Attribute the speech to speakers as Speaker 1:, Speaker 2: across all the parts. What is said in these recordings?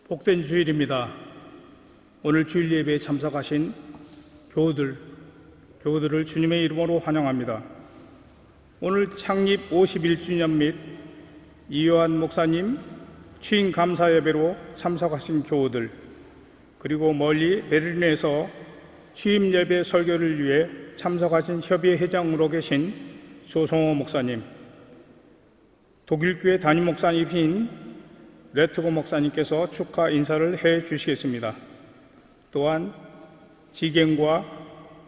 Speaker 1: 복된 주일입니다. 오늘 주일 예배에 참석하신 교우들을 주님의 이름으로 환영합니다. 오늘 창립 51주년 및 이요한 목사님 취임 감사 예배로 참석하신 교우들, 그리고 멀리 베를린에서 취임 예배 설교를 위해 참석하신 협의회 회장으로 계신 조성호 목사님, 독일교회 담임 목사님이신 레트고 목사님께서 축하 인사를 해 주시겠습니다. 또한 지갱과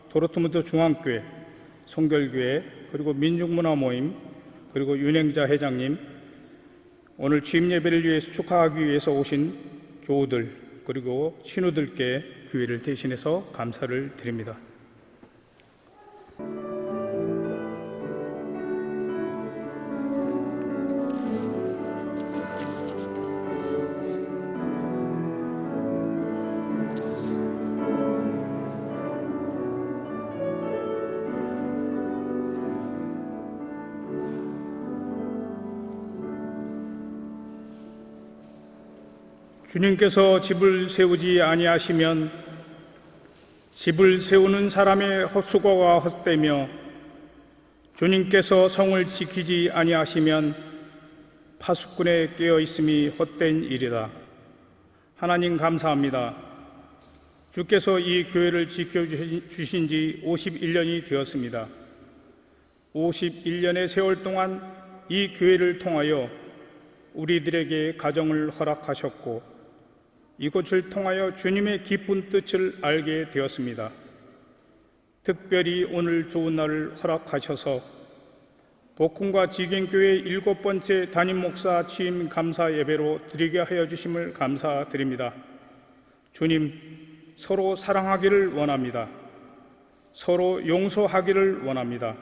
Speaker 1: 도르트문트 중앙교회, 송결교회, 그리고 민중문화 모임, 그리고 윤행자 회장님, 오늘 취임 예배를 위해서 축하하기 위해서 오신 교우들, 그리고 신우들께 교회를 대신해서 감사를 드립니다. 주님께서 집을 세우지 아니하시면 집을 세우는 사람의 헛수고가 헛되며, 주님께서 성을 지키지 아니하시면 파수꾼의 깨어 있음이 헛된 일이다. 하나님 감사합니다. 주께서 이 교회를 지켜주신 지 51년이 되었습니다. 51년의 세월 동안 이 교회를 통하여 우리들에게 가정을 허락하셨고, 이곳을 통하여 주님의 기쁜 뜻을 알게 되었습니다. 특별히 오늘 좋은 날을 허락하셔서 복음과 지갱교회 7번째 담임 목사 취임 감사 예배로 드리게 하여 주심을 감사드립니다. 주님, 서로 사랑하기를 원합니다. 서로 용서하기를 원합니다.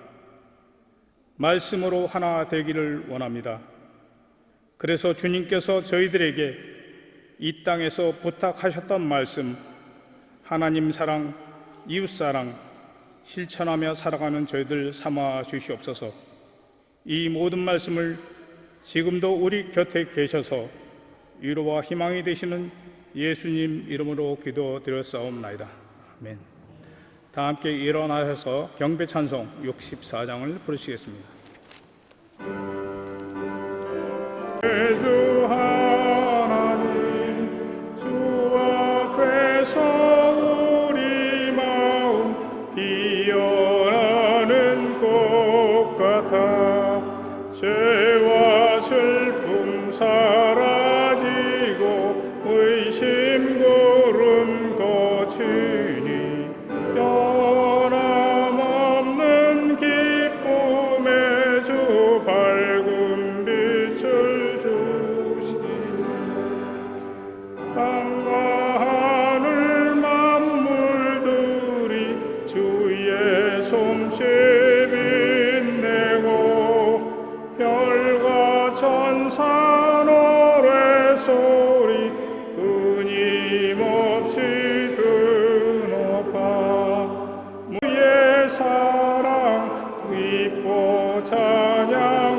Speaker 1: 말씀으로 하나 되기를 원합니다. 그래서 주님께서 저희들에게 이 땅에서 부탁하셨던 말씀, 하나님 사랑, 이웃 사랑, 실천하며 살아가는 저희들 삼아 주시옵소서. 이 모든 말씀을 지금도 우리 곁에 계셔서 위로와 희망이 되시는 예수님 이름으로 기도드렸사옵나이다. 아멘. 다 함께 일어나셔서 경배 찬송 64장을 부르시겠습니다. 주 하나님, 주 앞에서 우리 마음 피어나는 꽃 같아 죄와 슬픔 사라지고 의심 구름 거치니 변함없는 기쁨의 주 밝은 빛을 주시니 땅과 하늘 만물들이 주의 솜씨 빛내고 별과 천사 노래소리 끊임없이 드높아 무의 사랑 기뻐 찬양하여라.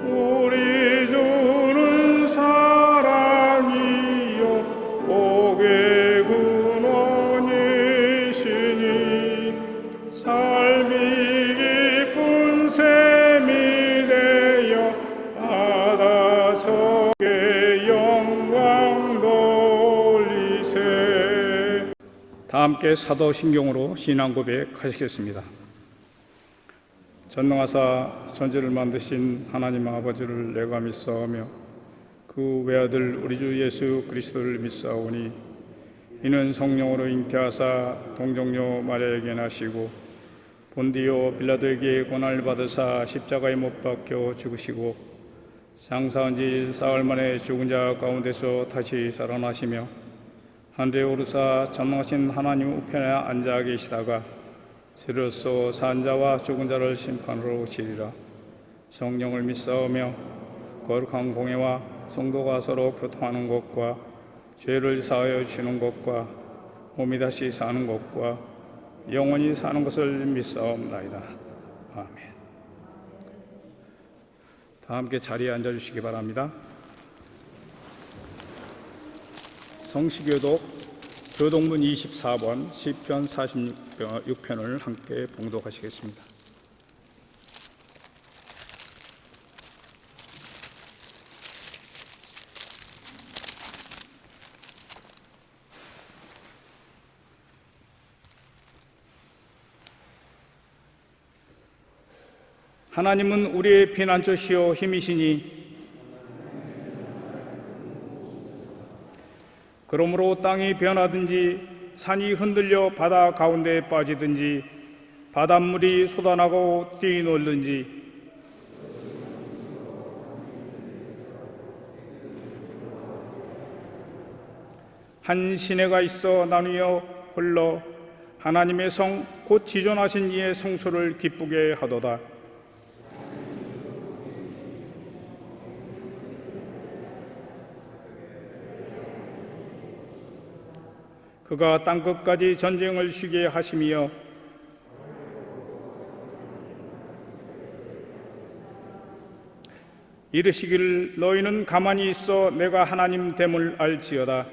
Speaker 1: 우리 주는 사랑이요 복의 근원이시니 삶이 깊은 샘이 되어 바다 속에 영광 돌리세. 다 함께 사도신경으로 신앙 고백하시겠습니다. 전능하사 천지를 만드신 하나님 아버지를 내가 믿사오며 그 외아들 우리 주 예수 그리스도를 믿사오니 이는 성령으로 잉태하사 동정녀 마리아에게 나시고 본디오 빌라도에게 고난을 받으사 십자가에 못 박혀 죽으시고 장사한 지 사흘 만에 죽은 자 가운데서 다시 살아나시며 하늘에 오르사 전능하신 하나님 우편에 앉아 계시다가 주로서 산 자와 죽은 자를 심판하러 오시리라. 성령을 믿사오며 거룩한 공회와 성도가 서로 교통하는 것과 죄를 사하여 주는 것과 몸이 다시 사는 것과 영원히 사는 것을 믿사옵나이다. 아멘. 다 함께 자리에 앉아주시기 바랍니다. 성시교독 교독문 24번 시편 46편을 함께 봉독하시겠습니다. 하나님은 우리의 피난처시요 힘이시니 그러므로 땅이 변하든지 산이 흔들려 바다 가운데에 빠지든지 바닷물이 쏟아나고 뛰놀든지 한 시내가 있어 나누어 흘러 하나님의 성 곧 지존하신 이의 성소를 기쁘게 하도다. 그가 땅끝까지 전쟁을 쉬게 하시며 이르시기를 너희는 가만히 있어 내가 하나님 됨을 알지어다.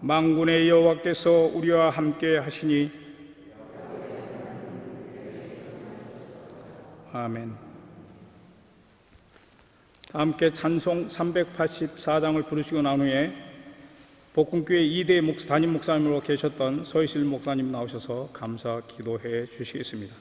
Speaker 1: 만군의 여호와께서 우리와 함께 하시니 아멘. 함께 찬송 384장을 부르시고 난 후에 복음교회 2대 담임 목사님으로 계셨던 서희실 목사님 나오셔서 감사 기도해 주시겠습니다.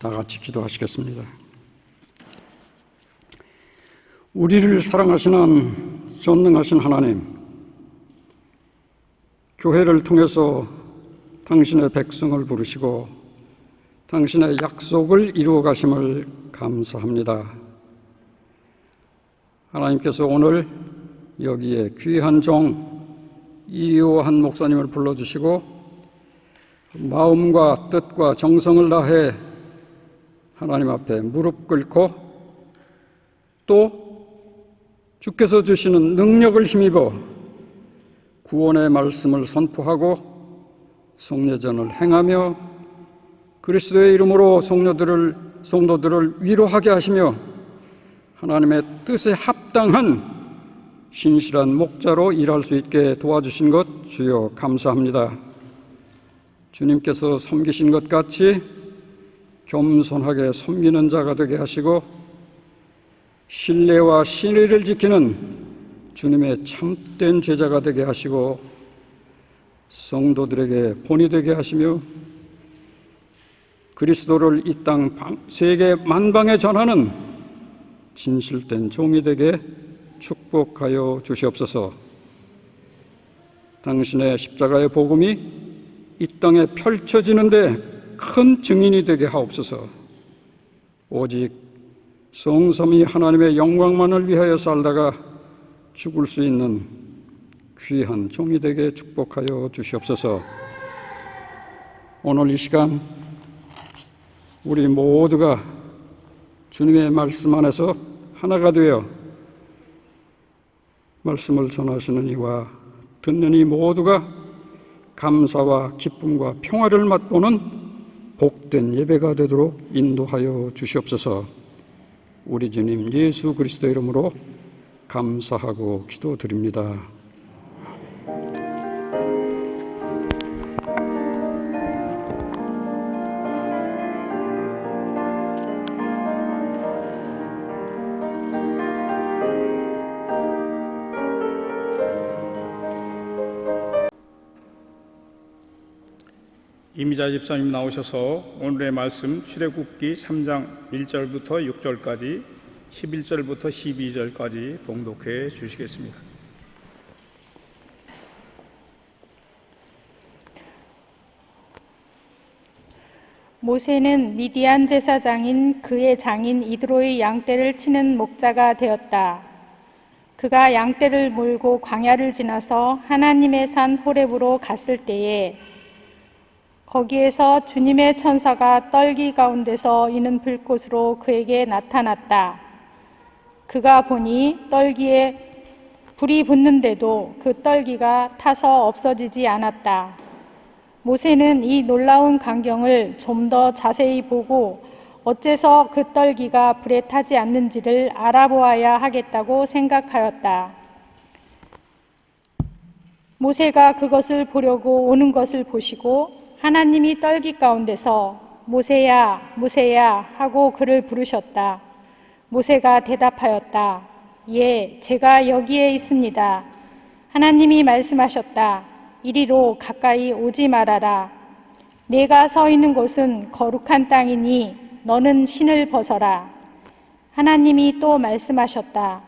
Speaker 2: 다 같이 기도하시겠습니다. 우리를 사랑하시는 전능하신 하나님, 교회를 통해서 당신의 백성을 부르시고 당신의 약속을 이루어 가심을 감사합니다. 하나님께서 오늘 여기에 귀한 종 이요한 목사님을 불러주시고 마음과 뜻과 정성을 다해 하나님 앞에 무릎 꿇고 또 주께서 주시는 능력을 힘입어 구원의 말씀을 선포하고 성례전을 행하며 그리스도의 이름으로 성도들을 위로하게 하시며 하나님의 뜻에 합당한 신실한 목자로 일할 수 있게 도와주신 것 주여 감사합니다. 주님께서 섬기신 것 같이 겸손하게 섬기는 자가 되게 하시고 신뢰와 신의를 지키는 주님의 참된 제자가 되게 하시고 성도들에게 본이 되게 하시며 그리스도를 이 땅 세계 만방에 전하는 진실된 종이 되게 축복하여 주시옵소서. 당신의 십자가의 복음이 이 땅에 펼쳐지는데 큰 증인이 되게 하옵소서. 오직 성삼위 하나님의 영광만을 위하여 살다가 죽을 수 있는 귀한 종이 되게 축복하여 주시옵소서. 오늘 이 시간 우리 모두가 주님의 말씀 안에서 하나가 되어 말씀을 전하시는 이와 듣는 이 모두가 감사와 기쁨과 평화를 맛보는 복된 예배가 되도록 인도하여 주시옵소서. 우리 주님 예수 그리스도 이름으로 감사하고 기도드립니다.
Speaker 1: 이미자 집사님 나오셔서 오늘의 말씀 출애굽기 3장 1절부터 6절까지 11절부터 12절까지 봉독해 주시겠습니다.
Speaker 3: 모세는 미디안 제사장인 그의 장인 이드로의 양떼를 치는 목자가 되었다. 그가 양떼를 몰고 광야를 지나서 하나님의 산 호렙으로 갔을 때에 거기에서 주님의 천사가 떨기 가운데서 이는 불꽃으로 그에게 나타났다. 그가 보니 떨기에 불이 붙는데도 그 떨기가 타서 없어지지 않았다. 모세는 이 놀라운 광경을 좀 더 자세히 보고 어째서 그 떨기가 불에 타지 않는지를 알아보아야 하겠다고 생각하였다. 모세가 그것을 보려고 오는 것을 보시고 하나님이 떨기 가운데서 모세야, 모세야 하고 그를 부르셨다. 모세가 대답하였다. 예, 제가 여기에 있습니다. 하나님이 말씀하셨다. 이리로 가까이 오지 말아라. 내가 서 있는 곳은 거룩한 땅이니 너는 신을 벗어라. 하나님이 또 말씀하셨다.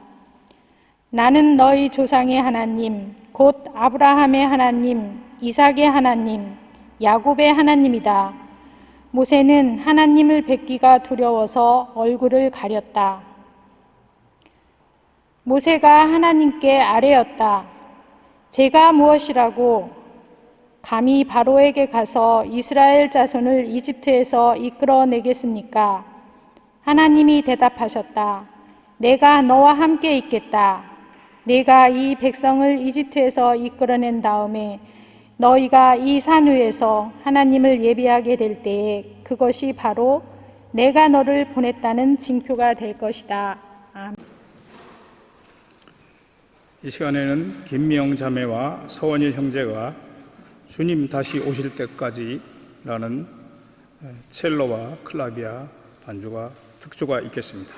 Speaker 3: 나는 너희 조상의 하나님, 곧 아브라함의 하나님, 이삭의 하나님, 야곱의 하나님이다. 모세는 하나님을 뵙기가 두려워서 얼굴을 가렸다. 모세가 하나님께 아뢰었다. 제가 무엇이라고 감히 바로에게 가서 이스라엘 자손을 이집트에서 이끌어내겠습니까? 하나님이 대답하셨다. 내가 너와 함께 있겠다. 내가 이 백성을 이집트에서 이끌어낸 다음에 너희가 이 산 위에서 하나님을 예배하게 될 때에 그것이 바로 내가 너를 보냈다는 징표가 될 것이다. 아멘.
Speaker 1: 이 시간에는 김미영 자매와 서원일 형제가 주님 다시 오실 때까지라는 첼로와 클라비아 반주가 특조가 있겠습니다.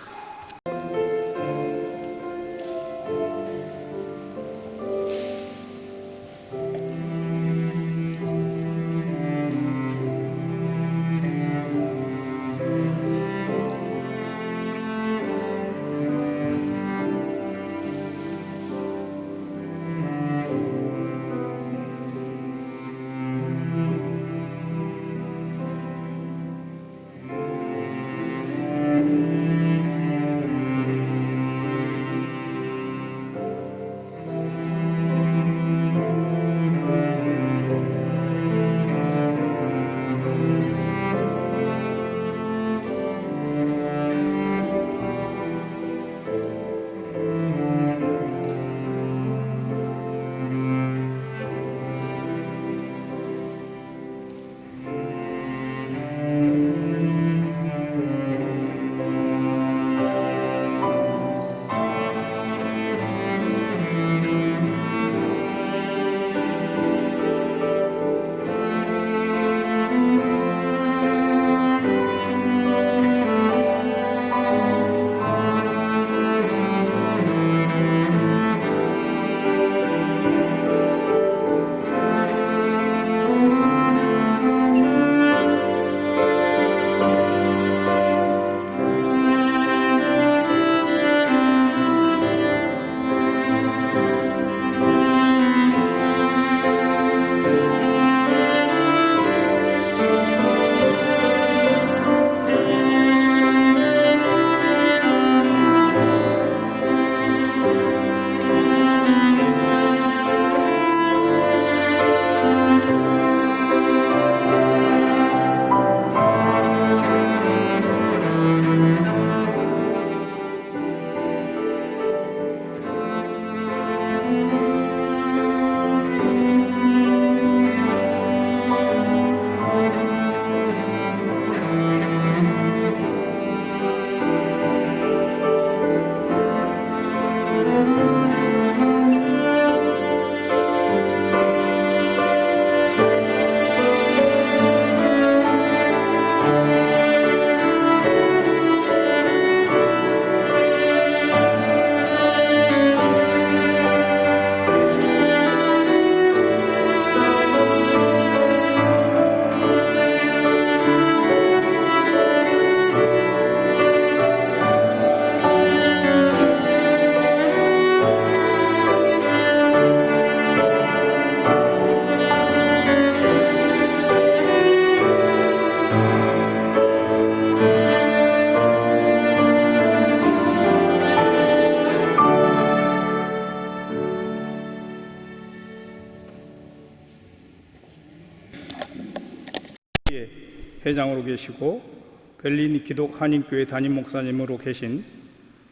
Speaker 1: 회장으로 계시고 벨린 기독 한인교회 담임 목사님으로 계신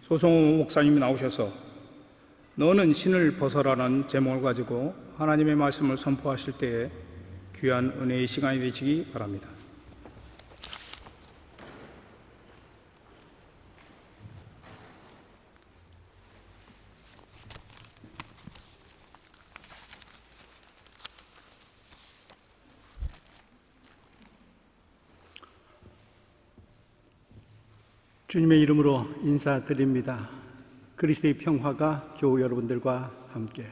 Speaker 1: 소성호 목사님이 나오셔서 너는 신을 벗어라는 제목을 가지고 하나님의 말씀을 선포하실 때에 귀한 은혜의 시간이 되시기 바랍니다.
Speaker 4: 주님의 이름으로 인사드립니다. 그리스도의 평화가 교우 여러분들과 함께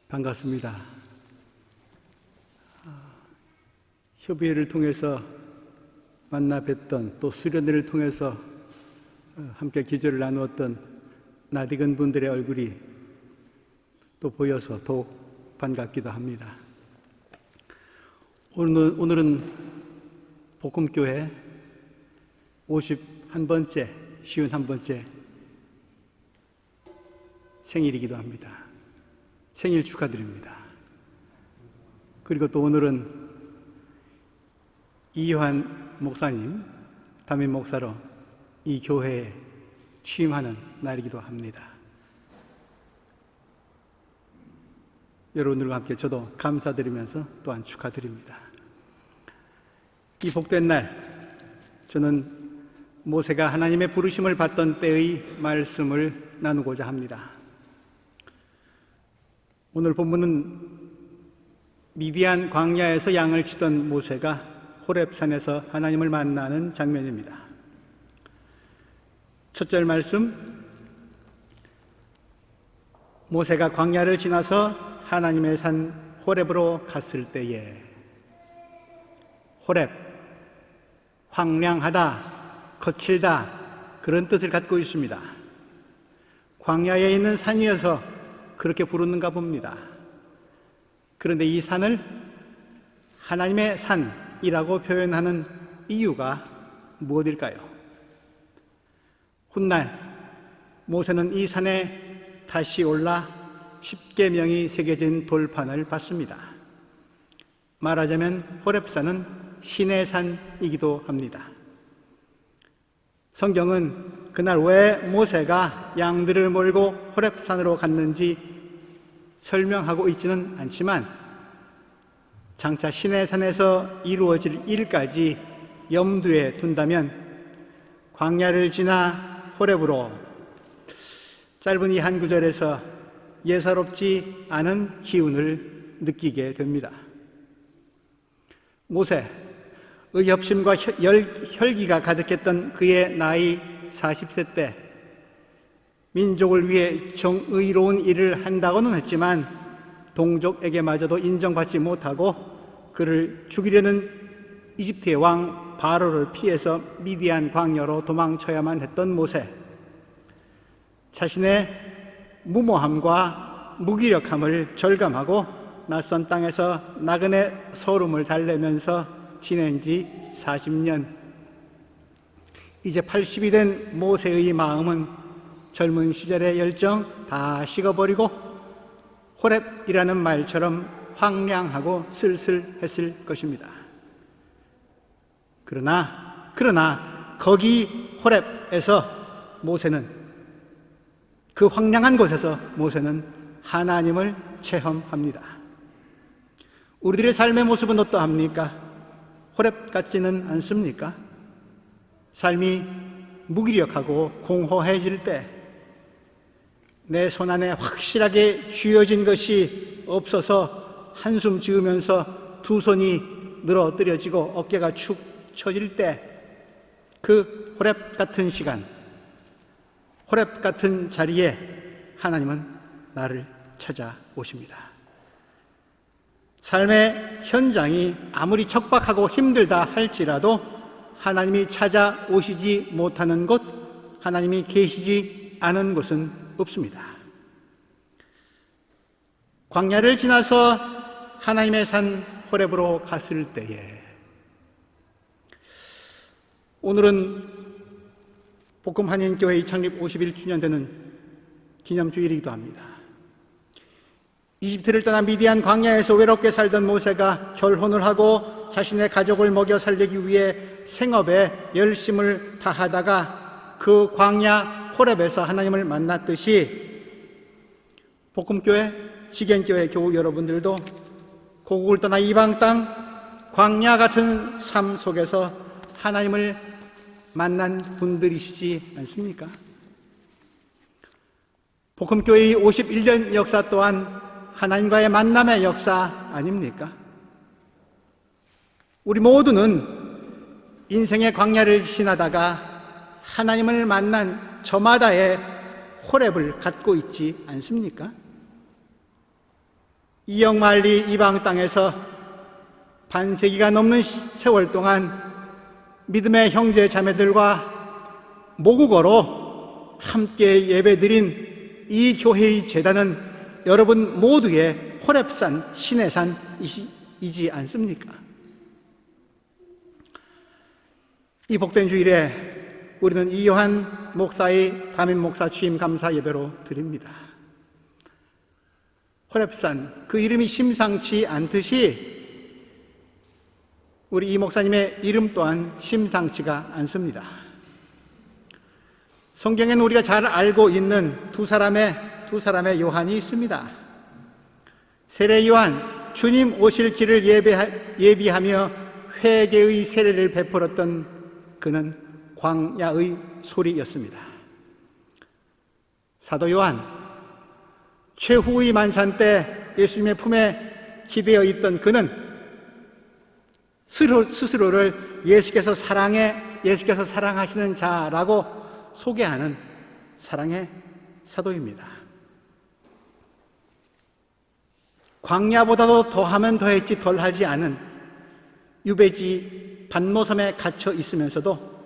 Speaker 4: 반갑습니다. 협의회를 통해서 만나 뵀던 또 수련회를 통해서 함께 기도를 나누었던 낯익은 분들의 얼굴이 또 보여서 더욱 반갑기도 합니다. 오늘은 복음교회 51번째, 51번째 생일이기도 합니다. 생일 축하드립니다. 그리고 또 오늘은 이요한 목사님, 담임 목사로 이 교회에 취임하는 날이기도 합니다. 여러분들과 함께 저도 감사드리면서 또한 축하드립니다. 이 복된 날, 저는 모세가 하나님의 부르심을 받던 때의 말씀을 나누고자 합니다. 오늘 본문은 미디안 광야에서 양을 치던 모세가 호렙산에서 하나님을 만나는 장면입니다. 첫 절 말씀, 모세가 광야를 지나서 하나님의 산 호렙으로 갔을 때에, 호렙, 황량하다, 거칠다, 그런 뜻을 갖고 있습니다. 광야에 있는 산이어서 그렇게 부르는가 봅니다. 그런데 이 산을 하나님의 산이라고 표현하는 이유가 무엇일까요? 훗날 모세는 이 산에 다시 올라 10계명이 새겨진 돌판을 받습니다. 말하자면 호렙산은 신의 산이기도 합니다. 성경은 그날 왜 모세가 양들을 몰고 호렙산으로 갔는지 설명하고 있지는 않지만 장차 신의 산에서 이루어질 일까지 염두에 둔다면 광야를 지나 호렙으로, 짧은 이 한 구절에서 예사롭지 않은 기운을 느끼게 됩니다. 모세, 의협심과 혈기가 가득했던 그의 나이 40세 때 민족을 위해 정의로운 일을 한다고는 했지만 동족에게마저도 인정받지 못하고 그를 죽이려는 이집트의 왕 바로를 피해서 미디안 광야로 도망쳐야만 했던 모세, 자신의 무모함과 무기력함을 절감하고 낯선 땅에서 나그네 소름을 달래면서 지낸 지 40년. 이제 80이 된 모세의 마음은 젊은 시절의 열정 다 식어버리고 호렙이라는 말처럼 황량하고 쓸쓸했을 것입니다. 그러나 거기 호렙에서 모세는, 그 황량한 곳에서 모세는 하나님을 체험합니다. 우리들의 삶의 모습은 어떠합니까? 호렙 같지는 않습니까? 삶이 무기력하고 공허해질 때, 내 손안에 확실하게 쥐어진 것이 없어서 한숨 지으면서 두 손이 늘어뜨려지고 어깨가 축 처질 때, 그 호렙 같은 시간, 호렙 같은 자리에 하나님은 나를 찾아오십니다. 삶의 현장이 아무리 척박하고 힘들다 할지라도 하나님이 찾아오시지 못하는 곳, 하나님이 계시지 않은 곳은 없습니다. 광야를 지나서 하나님의 산 호렙으로 갔을 때에, 오늘은 복음 한인교회의 창립 51주년 되는 기념주일이기도 합니다. 이집트를 떠나 미디안 광야에서 외롭게 살던 모세가 결혼을 하고 자신의 가족을 먹여 살리기 위해 생업에 열심을 다하다가 그 광야 호렙에서 하나님을 만났듯이 복음교회, 지견교회 교우 여러분들도 고국을 떠나 이방 땅 광야 같은 삶 속에서 하나님을 만난 분들이시지 않습니까? 복음교회의 51년 역사 또한 하나님과의 만남의 역사 아닙니까? 우리 모두는 인생의 광야를 지나다가 하나님을 만난 저마다의 호렙을 갖고 있지 않습니까? 이역만리 이방 땅에서 반세기가 넘는 세월 동안 믿음의 형제 자매들과 모국어로 함께 예배드린 이 교회의 제단은 여러분 모두의 호렙산, 시내산이지 않습니까? 이 복된 주일에 우리는 이요한 목사의 담임 목사 취임 감사 예배로 드립니다. 호렙산, 그 이름이 심상치 않듯이 우리 이 목사님의 이름 또한 심상치가 않습니다. 성경에는 우리가 잘 알고 있는 두 사람의 요한이 있습니다. 세례 요한, 주님 오실 길을 예비하며 회개의 세례를 베풀었던 그는 광야의 소리였습니다. 사도 요한, 최후의 만찬 때 예수님의 품에 기대어 있던 그는 스스로를 예수께서 사랑하시는 자라고 소개하는 사랑의 사도입니다. 광야보다도 더하면 더했지 덜하지 않은 유배지 반모섬에 갇혀 있으면서도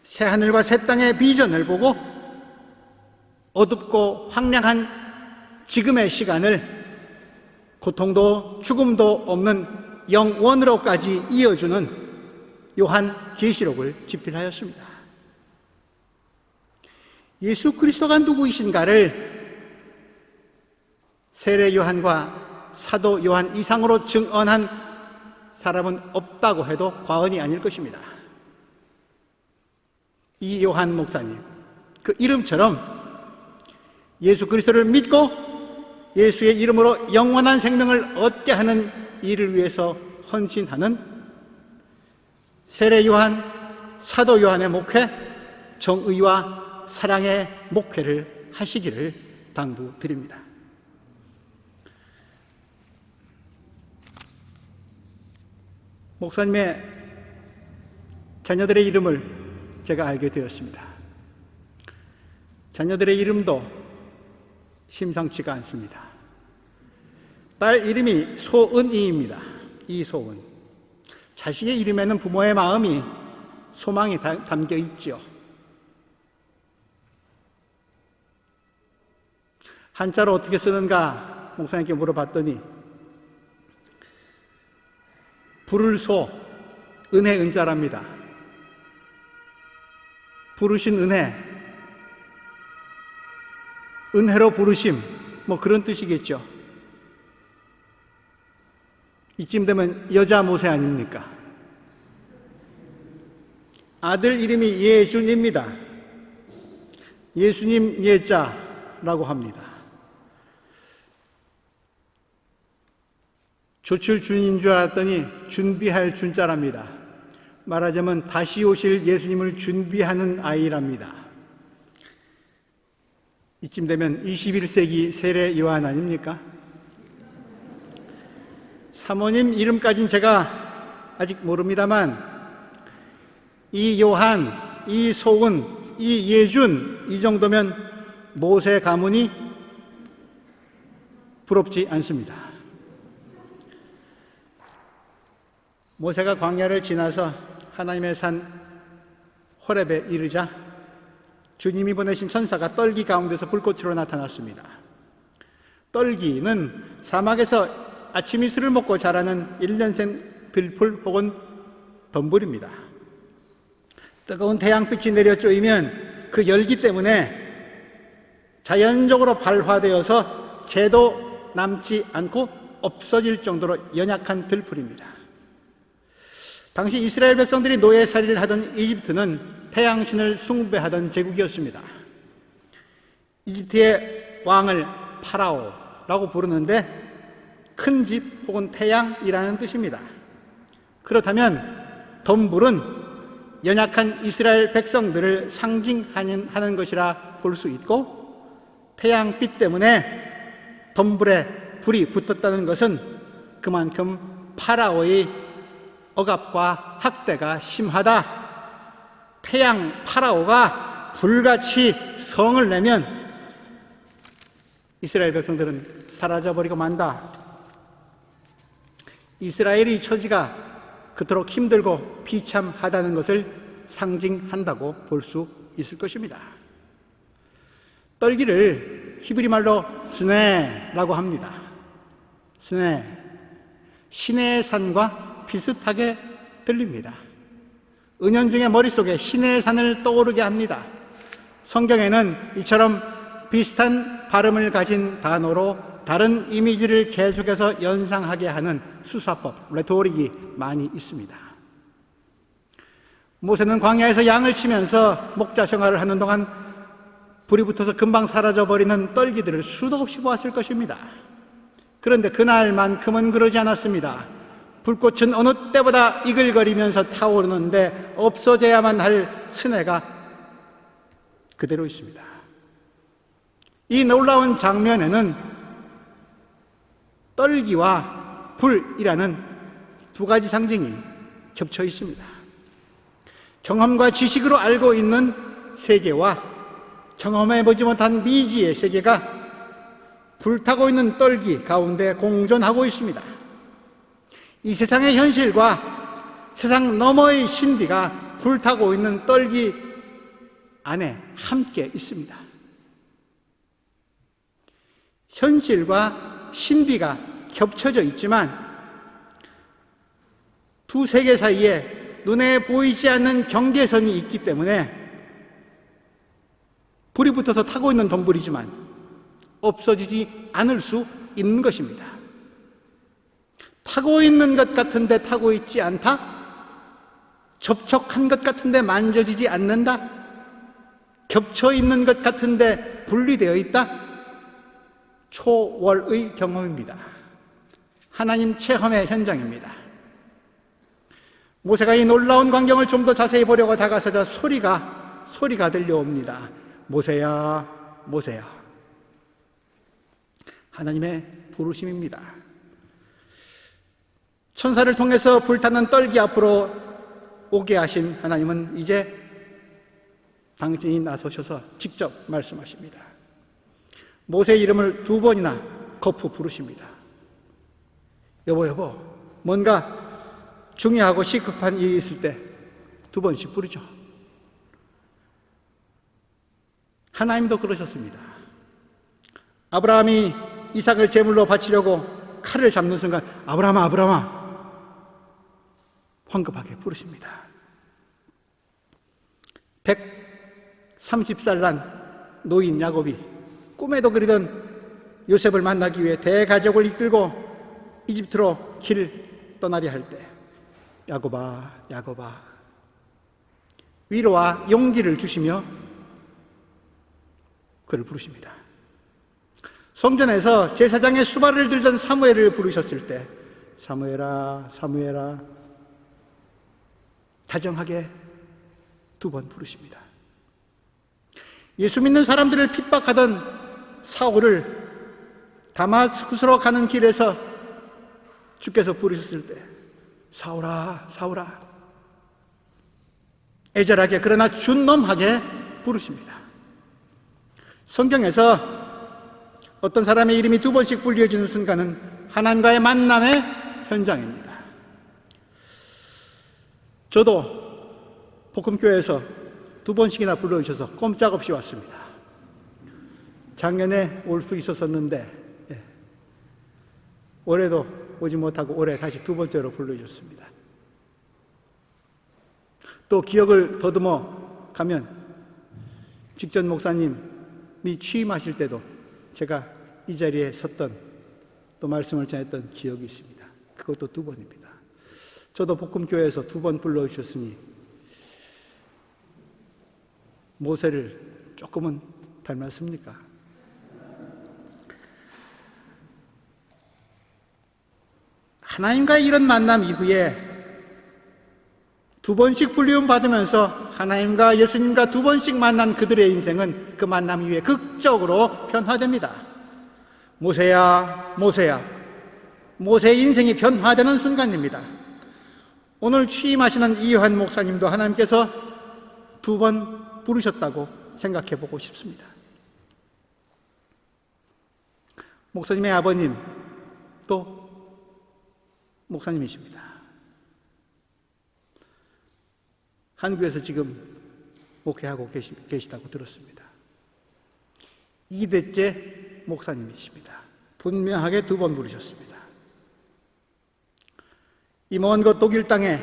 Speaker 4: 새하늘과 새 땅의 비전을 보고 어둡고 황량한 지금의 시간을 고통도 죽음도 없는 영원으로까지 이어주는 요한 계시록을 집필하였습니다. 예수 그리스도가 누구이신가를 세례 요한과 사도 요한 이상으로 증언한 사람은 없다고 해도 과언이 아닐 것입니다. 이 요한 목사님, 그 이름처럼 예수 그리스도를 믿고 예수의 이름으로 영원한 생명을 얻게 하는 일을 위해서 헌신하는 세례 요한, 사도 요한의 목회, 정의와 사랑의 목회를 하시기를 당부드립니다. 목사님의 자녀들의 이름을 제가 알게 되었습니다. 자녀들의 이름도 심상치가 않습니다. 딸 이름이 소은이입니다. 이소은. 자식의 이름에는 부모의 마음이, 소망이 담겨 있죠. 한자로 어떻게 쓰는가 목사님께 물어봤더니 부를 소, 은혜 은자랍니다. 부르신 은혜, 은혜로 부르심, 뭐 그런 뜻이겠죠. 이쯤 되면 여자 모세 아닙니까? 아들 이름이 예준입니다. 예수님 예자라고 합니다. 조출 준인 줄 알았더니 준비할 준자랍니다. 말하자면 다시 오실 예수님을 준비하는 아이랍니다. 이쯤 되면 21세기 세례 요한 아닙니까? 사모님 이름까지는 제가 아직 모릅니다만 이 요한, 이 소은, 이 예준 이 정도면 모세 가문이 부럽지 않습니다. 모세가 광야를 지나서 하나님의 산 호렙에 이르자 주님이 보내신 천사가 떨기 가운데서 불꽃으로 나타났습니다. 떨기는 사막에서 아침 이슬을 먹고 자라는 1년생 들풀 혹은 덤불입니다. 뜨거운 태양빛이 내려 쪼이면 그 열기 때문에 자연적으로 발화되어서 재도 남지 않고 없어질 정도로 연약한 들풀입니다. 당시 이스라엘 백성들이 노예살이를 하던 이집트는 태양신을 숭배하던 제국이었습니다. 이집트의 왕을 파라오라고 부르는데 큰 집 혹은 태양이라는 뜻입니다. 그렇다면 덤불은 연약한 이스라엘 백성들을 상징하는 것이라 볼 수 있고, 태양빛 때문에 덤불에 불이 붙었다는 것은 그만큼 파라오의 억압과 학대가 심하다, 태양 파라오가 불같이 성을 내면 이스라엘 백성들은 사라져버리고 만다, 이스라엘의 처지가 그토록 힘들고 비참하다는 것을 상징한다고 볼 수 있을 것입니다. 떨기를 히브리 말로 스네라고 합니다. 스네, 신의 산과 비슷하게 들립니다. 은연중에 머릿속에 신의 산을 떠오르게 합니다. 성경에는 이처럼 비슷한 발음을 가진 단어로 다른 이미지를 계속해서 연상하게 하는 수사법, 레토릭이 많이 있습니다. 모세는 광야에서 양을 치면서 목자 생활을 하는 동안 불이 붙어서 금방 사라져버리는 떨기들을 수도 없이 보았을 것입니다. 그런데 그날만큼은 그러지 않았습니다. 불꽃은 어느 때보다 이글거리면서 타오르는데 없어져야만 할 스네가 그대로 있습니다. 이 놀라운 장면에는 떨기와 불이라는 두 가지 상징이 겹쳐 있습니다. 경험과 지식으로 알고 있는 세계와 경험해보지 못한 미지의 세계가 불타고 있는 떨기 가운데 공존하고 있습니다. 이 세상의 현실과 세상 너머의 신비가 불타고 있는 떨기 안에 함께 있습니다. 현실과 신비가 겹쳐져 있지만 두 세계 사이에 눈에 보이지 않는 경계선이 있기 때문에 불이 붙어서 타고 있는 덤불이지만 없어지지 않을 수 있는 것입니다. 타고 있는 것 같은데 타고 있지 않다? 접촉한 것 같은데 만져지지 않는다? 겹쳐 있는 것 같은데 분리되어 있다? 초월의 경험입니다. 하나님 체험의 현장입니다. 모세가 이 놀라운 광경을 좀 더 자세히 보려고 다가서자 소리가 들려옵니다. 모세야, 모세야. 하나님의 부르심입니다. 천사를 통해서 불타는 떨기 앞으로 오게 하신 하나님은 이제 당신이 나서셔서 직접 말씀하십니다. 모세의 이름을 2번이나 거푸 부르십니다. 여보, 뭔가 중요하고 시급한 일이 있을 때 2번씩 부르죠. 하나님도 그러셨습니다. 아브라함이 이삭을 제물로 바치려고 칼을 잡는 순간 아브라함아 황급하게 부르십니다. 130살 난 노인 야곱이 꿈에도 그리던 요셉을 만나기 위해 대가족을 이끌고 이집트로 길을 떠나려 할 때 야곱아 위로와 용기를 주시며 그를 부르십니다. 성전에서 제사장의 수발을 들던 사무엘을 부르셨을 때 사무엘아 다정하게 2번 부르십니다. 예수 믿는 사람들을 핍박하던 사울을 다마스쿠스로 가는 길에서 주께서 부르셨을 때 사울아 애절하게 그러나 준엄하게 부르십니다. 성경에서 어떤 사람의 이름이 2번씩 불려지는 순간은 하나님과의 만남의 현장입니다. 저도 복음교회에서 2번씩이나 불러주셔서 꼼짝없이 왔습니다. 작년에 올 수 있었었는데 올해도 오지 못하고 올해 다시 2번째로 불러주셨습니다. 또 기억을 더듬어 가면 직전 목사님이 취임하실 때도 제가 이 자리에 섰던 또 말씀을 전했던 기억이 있습니다. 그것도 2번입니다. 저도 복음교회에서 2번 불러주셨으니 모세를 조금은 닮았습니까? 하나님과의 이런 만남 이후에 2번씩 불리움 받으면서 하나님과 예수님과 2번씩 만난 그들의 인생은 그 만남 이후에 극적으로 변화됩니다. 모세야, 모세야. 모세의 인생이 변화되는 순간입니다. 오늘 취임하시는 이요한 목사님도 하나님께서 2번 부르셨다고 생각해 보고 싶습니다. 목사님의 아버님 또 목사님이십니다. 한국에서 지금 목회하고 계시다고 들었습니다. 2대째 목사님이십니다. 분명하게 2번 부르셨습니다. 이 먼 곳 독일 땅에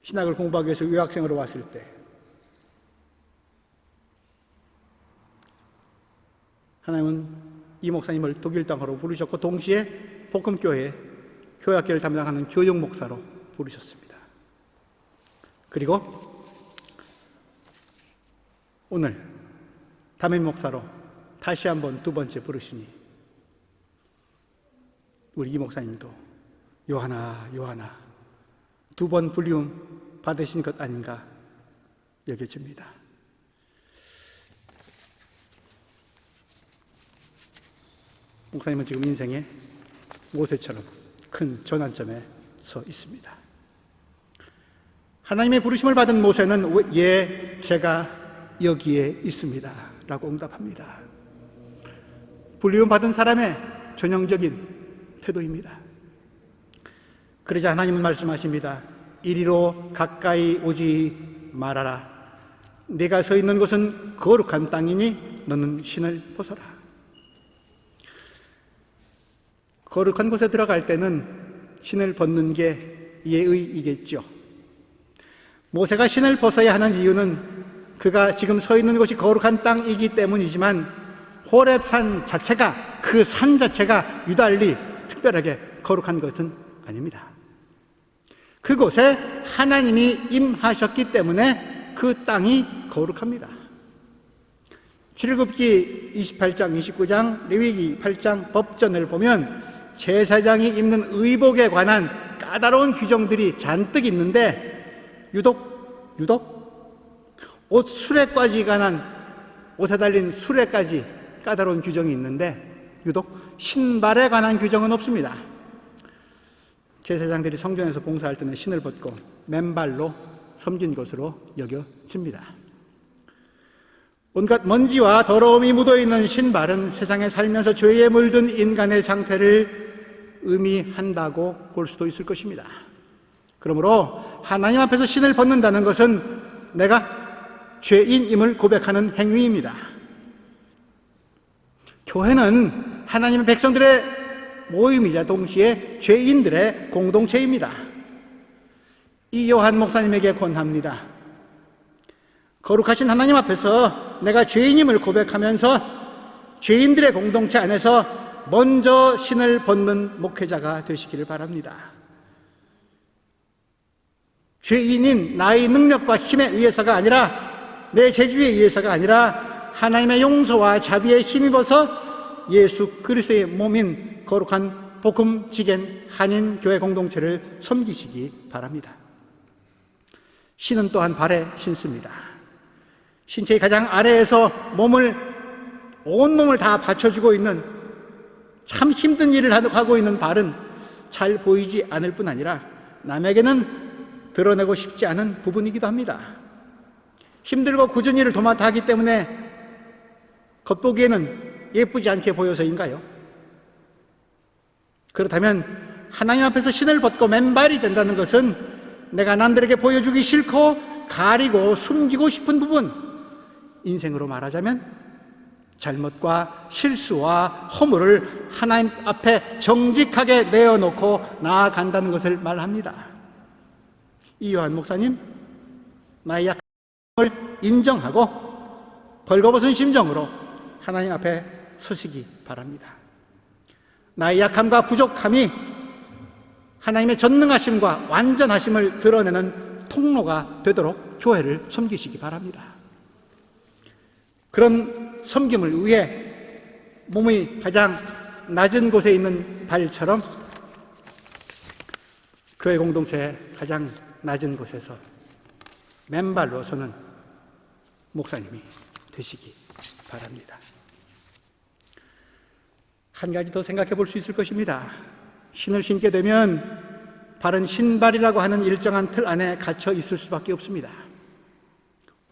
Speaker 4: 신학을 공부하기 위해서 유학생으로 왔을 때 하나님은 이 목사님을 독일 땅으로 부르셨고 동시에 복음교회 교회학교를 담당하는 교육 목사로 부르셨습니다. 그리고 오늘 담임 목사로 다시 한번 2번째 부르시니 우리 이 목사님도 요하나 요하나 2번 불리움 받으신 것 아닌가 여겨집니다. 목사님은 지금 인생의 모세처럼 큰 전환점에 서 있습니다. 하나님의 부르심을 받은 모세는 예, 제가 여기에 있습니다 라고 응답합니다. 불리움 받은 사람의 전형적인 태도입니다. 그러자 하나님은 말씀하십니다. 이리로 가까이 오지 말아라. 내가 서 있는 곳은 거룩한 땅이니 너는 신을 벗어라. 거룩한 곳에 들어갈 때는 신을 벗는 게 예의이겠죠. 모세가 신을 벗어야 하는 이유는 그가 지금 서 있는 곳이 거룩한 땅이기 때문이지만 호렙산 자체가 그 산 자체가 유달리 특별하게 거룩한 것은 아닙니다. 그곳에 하나님이 임하셨기 때문에 그 땅이 거룩합니다. 출애굽기 28장, 29장, 레위기 8장 법전을 보면 제사장이 입는 의복에 관한 까다로운 규정들이 잔뜩 있는데 유독 옷 수레까지 관한 옷에 달린 수레까지 까다로운 규정이 있는데 유독 신발에 관한 규정은 없습니다. 제사장들이 성전에서 봉사할 때는 신을 벗고 맨발로 섬긴 것으로 여겨집니다. 온갖 먼지와 더러움이 묻어있는 신발은 세상에 살면서 죄에 물든 인간의 상태를 의미한다고 볼 수도 있을 것입니다. 그러므로 하나님 앞에서 신을 벗는다는 것은 내가 죄인임을 고백하는 행위입니다. 교회는 하나님의 백성들의 모임이자 동시에 죄인들의 공동체입니다. 이 요한 목사님에게 권합니다. 거룩하신 하나님 앞에서 내가 죄인임을 고백하면서 죄인들의 공동체 안에서 먼저 신을 벗는 목회자가 되시기를 바랍니다. 죄인인 나의 능력과 힘에 의해서가 아니라 내 재주에 의해서가 아니라 하나님의 용서와 자비에 힘입어서 예수 그리스도의 몸인 거룩한 복음지겐 한인교회 공동체를 섬기시기 바랍니다. 신은 또한 발에 신습니다. 신체의 가장 아래에서 온몸을 다 받쳐주고 있는 참 힘든 일을 하고 있는 발은 잘 보이지 않을 뿐 아니라 남에게는 드러내고 싶지 않은 부분이기도 합니다. 힘들고 굳은 일을 도맡아 하기 때문에 겉보기에는 예쁘지 않게 보여서인가요? 그렇다면 하나님 앞에서 신을 벗고 맨발이 된다는 것은 내가 남들에게 보여주기 싫고 가리고 숨기고 싶은 부분, 인생으로 말하자면 잘못과 실수와 허물을 하나님 앞에 정직하게 내어놓고 나아간다는 것을 말합니다. 이 요한 목사님, 나의 약함을 인정하고 벌거벗은 심정으로 하나님 앞에 서시기 바랍니다. 나의 약함과 부족함이 하나님의 전능하심과 완전하심을 드러내는 통로가 되도록 교회를 섬기시기 바랍니다. 그런 섬김을 위해 몸의 가장 낮은 곳에 있는 발처럼 교회 공동체의 가장 낮은 곳에서 맨발로 서는 목사님이 되시기 바랍니다. 한 가지 더 생각해 볼 수 있을 것입니다. 신을 신게 되면 발은 신발이라고 하는 일정한 틀 안에 갇혀 있을 수밖에 없습니다.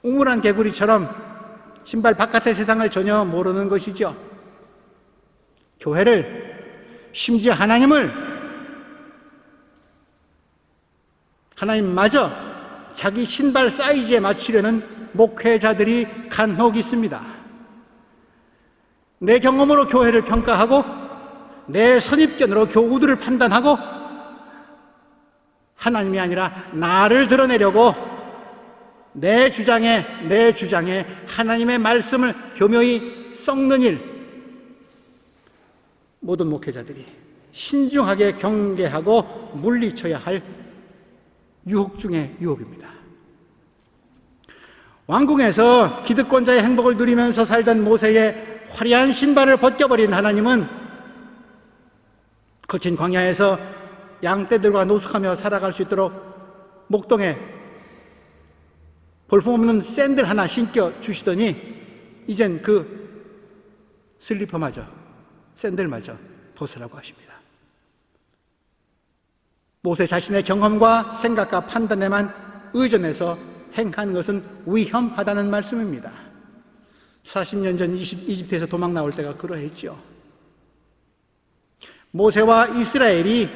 Speaker 4: 우물한 개구리처럼 신발 바깥의 세상을 전혀 모르는 것이죠. 교회를, 심지어 하나님마저 자기 신발 사이즈에 맞추려는 목회자들이 간혹 있습니다. 내 경험으로 교회를 평가하고 내 선입견으로 교우들을 판단하고 하나님이 아니라 나를 드러내려고 내 주장에 하나님의 말씀을 교묘히 섞는 일, 모든 목회자들이 신중하게 경계하고 물리쳐야 할 유혹 중의 유혹입니다. 왕궁에서 기득권자의 행복을 누리면서 살던 모세의 화려한 신발을 벗겨버린 하나님은 거친 광야에서 양떼들과 노숙하며 살아갈 수 있도록 목동에 볼품없는 샌들 하나 신겨 주시더니 이젠 그 슬리퍼마저, 샌들마저 벗으라고 하십니다. 모세 자신의 경험과 생각과 판단에만 의존해서 행하는 것은 위험하다는 말씀입니다. 40년 전 이집트에서 도망 나올 때가 그러했죠. 모세와 이스라엘이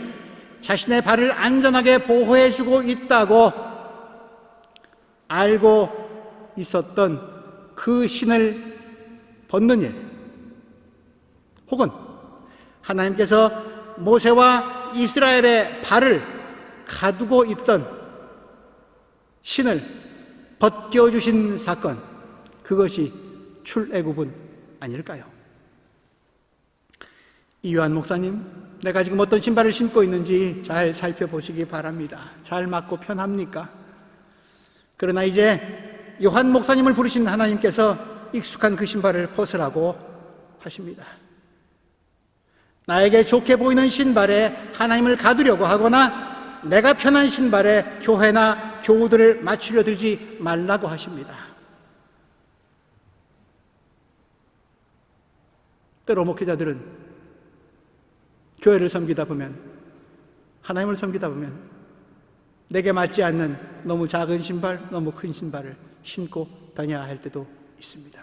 Speaker 4: 자신의 발을 안전하게 보호해주고 있다고 알고 있었던 그 신을 벗는 일, 혹은 하나님께서 모세와 이스라엘의 발을 가두고 있던 신을 벗겨주신 사건, 그것이 출애굽은 아닐까요? 이요한 목사님, 내가 지금 어떤 신발을 신고 있는지 잘 살펴보시기 바랍니다. 잘 맞고 편합니까? 그러나 이제 요한 목사님을 부르신 하나님께서 익숙한 그 신발을 벗으라고 하십니다. 나에게 좋게 보이는 신발에 하나님을 가두려고 하거나 내가 편한 신발에 교회나 교우들을 맞추려 들지 말라고 하십니다. 때로 목회자들은 교회를 섬기다 보면, 하나님을 섬기다 보면 내게 맞지 않는 너무 작은 신발, 너무 큰 신발을 신고 다녀야 할 때도 있습니다.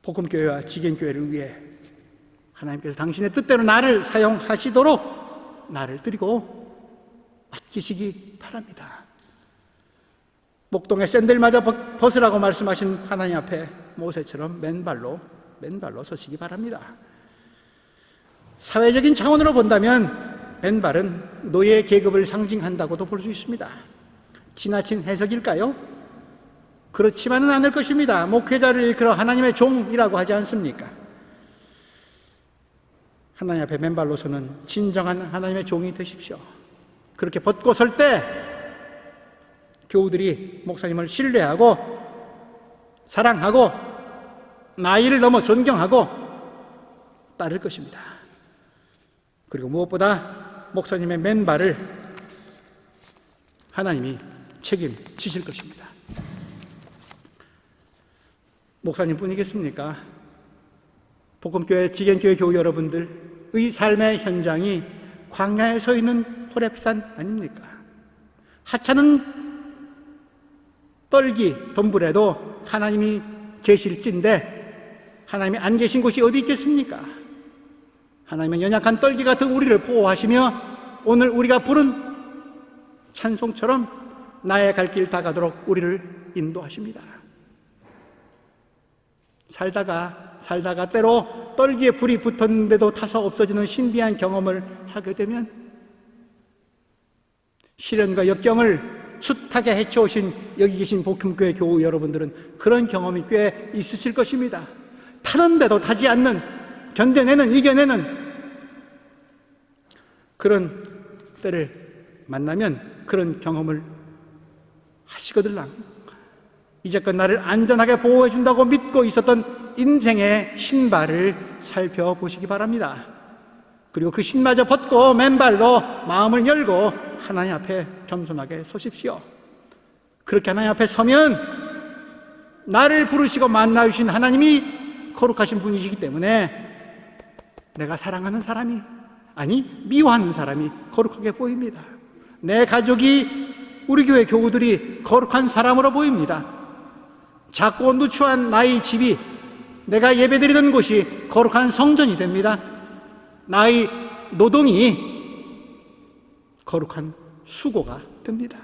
Speaker 4: 복음교회와 지견교회를 위해 하나님께서 당신의 뜻대로 나를 사용하시도록 나를 드리고 맡기시기 바랍니다. 목동의 샌들마저 벗으라고 말씀하신 하나님 앞에 모세처럼 맨발로 서시기 바랍니다. 사회적인 차원으로 본다면 맨발은 노예 계급을 상징한다고도 볼 수 있습니다. 지나친 해석일까요? 그렇지만은 않을 것입니다. 목회자를 일컬어 하나님의 종이라고 하지 않습니까? 하나님 앞에 맨발로 서는 진정한 하나님의 종이 되십시오. 그렇게 벗고 설 때 교우들이 목사님을 신뢰하고 사랑하고 나이를 넘어 존경하고 따를 것입니다. 그리고 무엇보다 목사님의 맨발을 하나님이 책임지실 것입니다. 목사님뿐이겠습니까? 복음교회, 지견교회 교우 여러분들의 삶의 현장이 광야에 서 있는 호렙산 아닙니까? 하찮은 떨기, 돈불에도 하나님이 계실진데 하나님이 안 계신 곳이 어디 있겠습니까? 하나님은 연약한 떨기 같은 우리를 보호하시며 오늘 우리가 부른 찬송처럼 나의 갈 길 다 가도록 우리를 인도하십니다. 살다가 때로 떨기에 불이 붙었는데도 타서 없어지는 신비한 경험을 하게 되면 시련과 역경을 숱하게 헤쳐오신 여기 계신 복음교회 교우 여러분들은 그런 경험이 꽤 있으실 것입니다. 타는데도 타지 않는, 견뎌내는, 이겨내는 그런 때를 만나면 그런 경험을 하시거들랑 이제껏 나를 안전하게 보호해 준다고 믿고 있었던 인생의 신발을 살펴보시기 바랍니다. 그리고 그 신마저 벗고 맨발로 마음을 열고 하나님 앞에 겸손하게 서십시오. 그렇게 하나님 앞에 서면 나를 부르시고 만나주신 하나님이 거룩하신 분이시기 때문에 내가 사랑하는 사람이, 아니 미워하는 사람이 거룩하게 보입니다. 내 가족이, 우리 교회 교우들이 거룩한 사람으로 보입니다. 작고 누추한 나의 집이, 내가 예배드리는 곳이 거룩한 성전이 됩니다. 나의 노동이 거룩한 수고가 됩니다.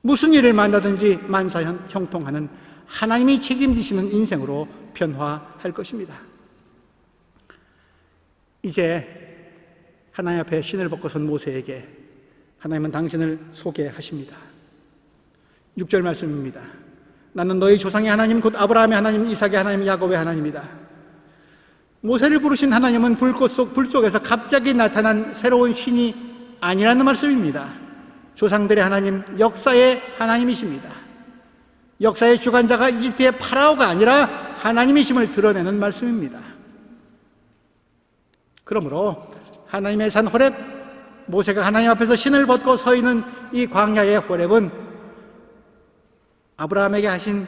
Speaker 4: 무슨 일을 만나든지 만사형통하는 하나님이 책임지시는 인생으로 변화할 것입니다. 이제 하나님 앞에 신을 벗고 선 모세에게 하나님은 당신을 소개하십니다. 6절 말씀입니다. 나는 너희 조상의 하나님, 곧 아브라함의 하나님, 이삭의 하나님, 야곱의 하나님이다. 모세를 부르신 하나님은 불 속에서 갑자기 나타난 새로운 신이 아니라는 말씀입니다. 조상들의 하나님, 역사의 하나님이십니다. 역사의 주관자가 이집트의 파라오가 아니라 하나님이심을 드러내는 말씀입니다. 그러므로 하나님의 산 호렙, 모세가 하나님 앞에서 신을 벗고 서 있는 이 광야의 호렙은 아브라함에게 하신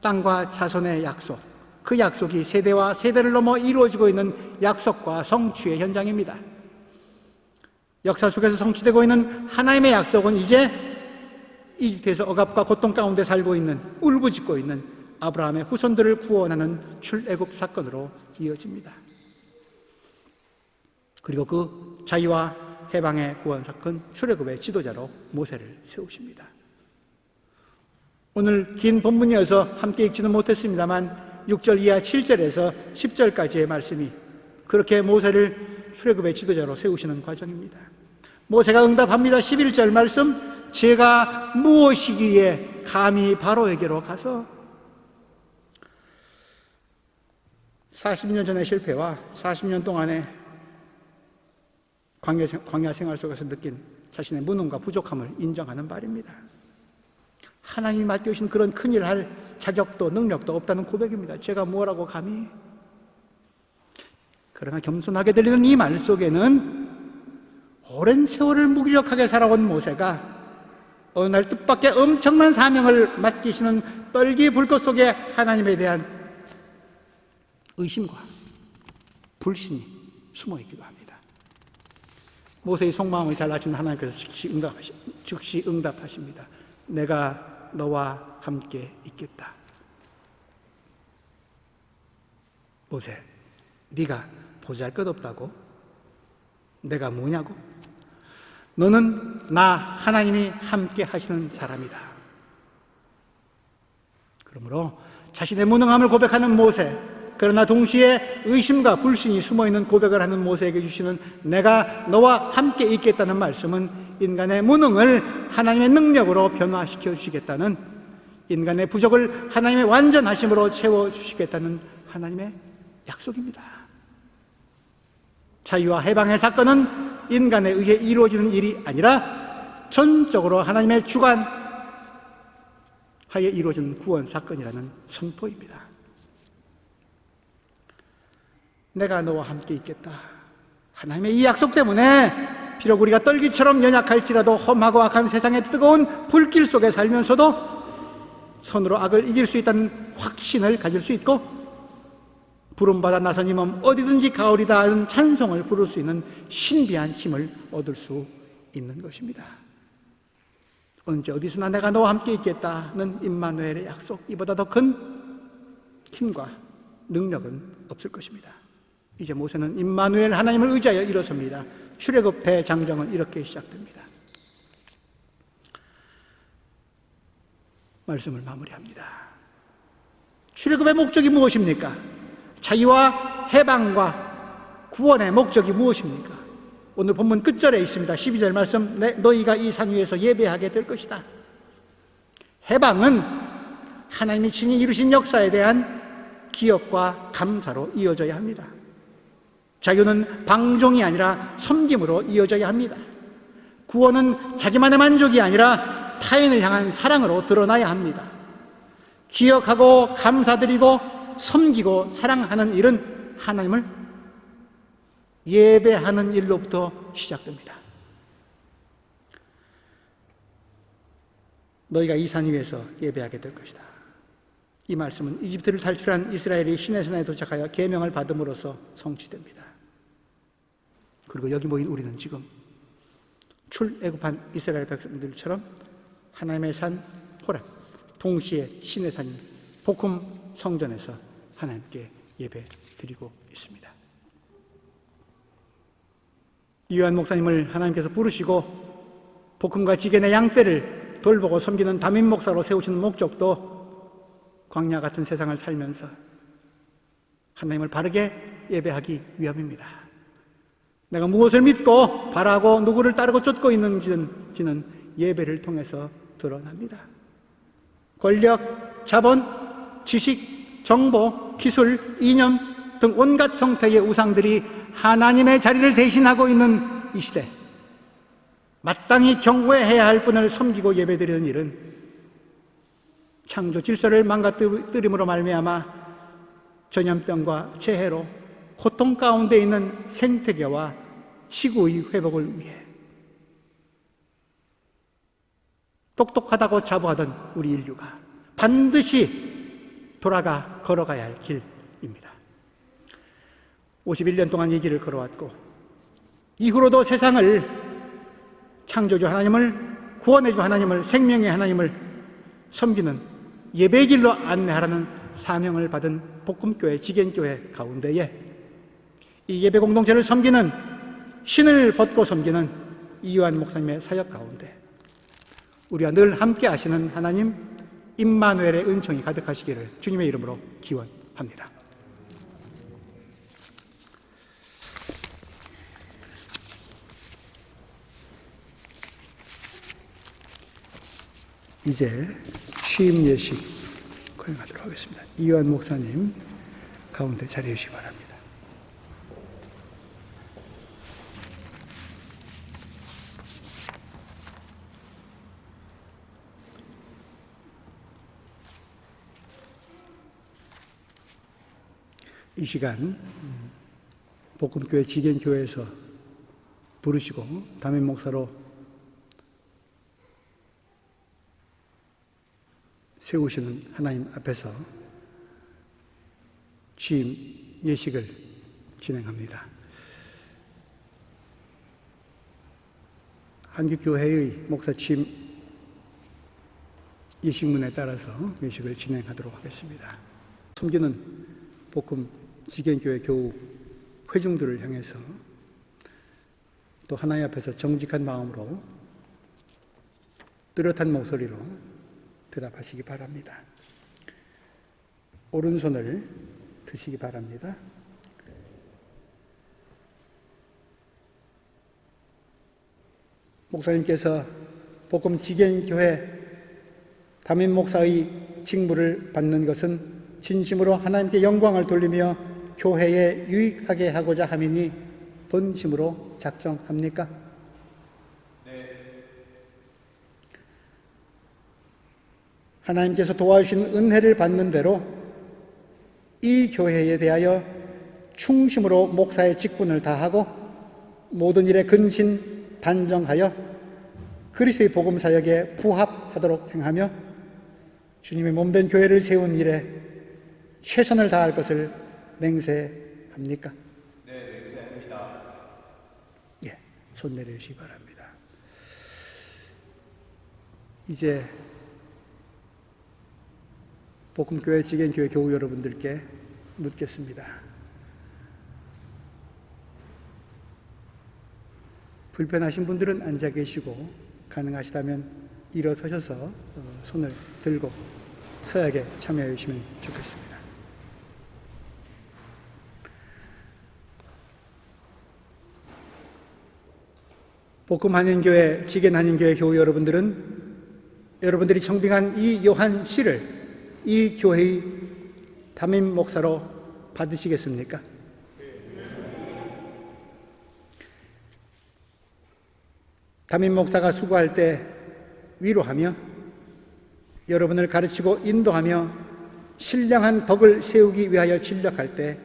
Speaker 4: 땅과 자손의 약속, 그 약속이 세대와 세대를 넘어 이루어지고 있는 약속과 성취의 현장입니다. 역사 속에서 성취되고 있는 하나님의 약속은 이제 이집트에서 억압과 고통 가운데 살고 있는, 울부짖고 있는 아브라함의 후손들을 구원하는 출애굽 사건으로 이어집니다. 그리고 그 자유와 해방의 구원 사건, 출애굽의 지도자로 모세를 세우십니다. 오늘 긴 본문이어서 함께 읽지는 못했습니다만 6절 이하 7절에서 10절까지의 말씀이 그렇게 모세를 출애굽의 지도자로 세우시는 과정입니다. 모세가 응답합니다. 11절 말씀, 제가 무엇이기에 감히 바로에게로 가서 40년 전의 실패와 40년 동안의 광야 생활 속에서 느낀 자신의 무능과 부족함을 인정하는 말입니다. 하나님이 맡겨주신 그런 큰일을 할 자격도 능력도 없다는 고백입니다. 제가 뭐라고 감히? 그러나 겸손하게 들리는 이 말 속에는 오랜 세월을 무기력하게 살아온 모세가 어느 날 뜻밖의 엄청난 사명을 맡기시는 떨기 불꽃 속에 하나님에 대한 의심과 불신이 숨어 있기도 합니다. 모세의 속마음을 잘 아시는 하나님께서 즉시 응답하십니다. 내가 너와 함께 있겠다. 모세, 네가 보잘것없다고? 내가 뭐냐고? 너는 나 하나님이 함께 하시는 사람이다. 그러므로 자신의 무능함을 고백하는 모세, 그러나 동시에 의심과 불신이 숨어있는 고백을 하는 모세에게 주시는 내가 너와 함께 있겠다는 말씀은 인간의 무능을 하나님의 능력으로 변화시켜 주시겠다는, 인간의 부족을 하나님의 완전하심으로 채워주시겠다는 하나님의 약속입니다. 자유와 해방의 사건은 인간에 의해 이루어지는 일이 아니라 전적으로 하나님의 주관하에 이루어지는 구원 사건이라는 선포입니다. 내가 너와 함께 있겠다. 하나님의 이 약속 때문에 비록 우리가 떨기처럼 연약할지라도 험하고 악한 세상의 뜨거운 불길 속에 살면서도 선으로 악을 이길 수 있다는 확신을 가질 수 있고, 부름받아 나선 이 몸 어디든지 가오리다 하는 찬송을 부를 수 있는 신비한 힘을 얻을 수 있는 것입니다. 언제 어디서나 내가 너와 함께 있겠다는 임마누엘의 약속, 이보다 더 큰 힘과 능력은 없을 것입니다. 이제 모세는 임마누엘 하나님을 의지하여 일어섭니다. 출애굽 대장정은 이렇게 시작됩니다. 말씀을 마무리합니다. 출애굽의 목적이 무엇입니까? 자유와 해방과 구원의 목적이 무엇입니까? 오늘 본문 끝절에 있습니다. 12절 말씀, 너희가 이 산 위에서 예배하게 될 것이다. 해방은 하나님이 친히 이루신 역사에 대한 기억과 감사로 이어져야 합니다. 자유는 방종이 아니라 섬김으로 이어져야 합니다. 구원은 자기만의 만족이 아니라 타인을 향한 사랑으로 드러나야 합니다. 기억하고 감사드리고 섬기고 사랑하는 일은 하나님을 예배하는 일로부터 시작됩니다. 너희가 이 산 위에서 예배하게 될 것이다. 이 말씀은 이집트를 탈출한 이스라엘이 시내산에 도착하여 계명을 받음으로써 성취됩니다. 그리고 여기 모인 우리는 지금 출애굽한 이스라엘 백성들처럼 하나님의 산 호렙, 동시에 시내산 복음 성전에서 하나님께 예배 드리고 있습니다. 이요한 목사님을 하나님께서 부르시고 복음과 지견의 양떼를 돌보고 섬기는 담임 목사로 세우시는 목적도 광야 같은 세상을 살면서 하나님을 바르게 예배하기 위함입니다. 내가 무엇을 믿고 바라고 누구를 따르고 쫓고 있는지는 예배를 통해서 드러납니다. 권력, 자본, 지식, 정보, 기술, 이념 등 온갖 형태의 우상들이 하나님의 자리를 대신하고 있는 이 시대, 마땅히 경외해야 할 분을 섬기고 예배드리는 일은 창조 질서를 망가뜨림으로 말미암아 전염병과 재해로 고통 가운데 있는 생태계와 지구의 회복을 위해 똑똑하다고 자부하던 우리 인류가 반드시 걸어가야 할 길입니다. 51년 동안 이 길을 걸어왔고 이후로도 세상을 창조주 하나님을, 구원해주 하나님을, 생명의 하나님을 섬기는 예배의 길로 안내하라는 사명을 받은 복음교회, 지견교회 가운데에 이 예배 공동체를 섬기는, 신을 벗고 섬기는 이요한 목사님의 사역 가운데 우리와 늘 함께 하시는 하나님 임마누엘의 은총이 가득하시기를 주님의 이름으로 기원합니다. 이제 취임 예식 거행하도록 하겠습니다. 이요한 목사님 가운데 자리해 주시기 바랍니다. 이 시간 복음교회 지견교회에서 부르시고 담임 목사로 세우시는 하나님 앞에서 취임 예식을 진행합니다. 한국교회의 목사 취임 예식문에 따라서 예식을 진행하도록 하겠습니다. 섬기는 복음 지견교회 교우 회중들을 향해서 또 하나님 앞에서 정직한 마음으로 뚜렷한 목소리로 대답하시기 바랍니다. 오른손을 드시기 바랍니다. 목사님께서 복음 지견교회 담임 목사의 직무를 받는 것은 진심으로 하나님께 영광을 돌리며 교회에 유익하게 하고자 함이니 본심으로 작정합니까? 네. 하나님께서 도와주신 은혜를 받는 대로 이 교회에 대하여 충심으로 목사의 직분을 다하고 모든 일에 근신 단정하여 그리스도의 복음 사역에 부합하도록 행하며 주님의 몸된 교회를 세운 일에 최선을 다할 것을 맹세합니까?
Speaker 5: 네, 맹세합니다.
Speaker 4: 예, 손 내려주시기 바랍니다. 이제 복음교회 지견교회 교우 여러분들께 묻겠습니다. 불편하신 분들은 앉아 계시고 가능하시다면 일어서셔서 손을 들고 서약에 참여해 주시면 좋겠습니다. 복음 한인교회, 지겐 한인교회 교우 여러분들은 여러분들이 청빙한 이 요한 씨를 이 교회의 담임 목사로 받으시겠습니까? 담임 목사가 수고할 때 위로하며 여러분을 가르치고 인도하며 신령한 덕을 세우기 위하여 진력할 때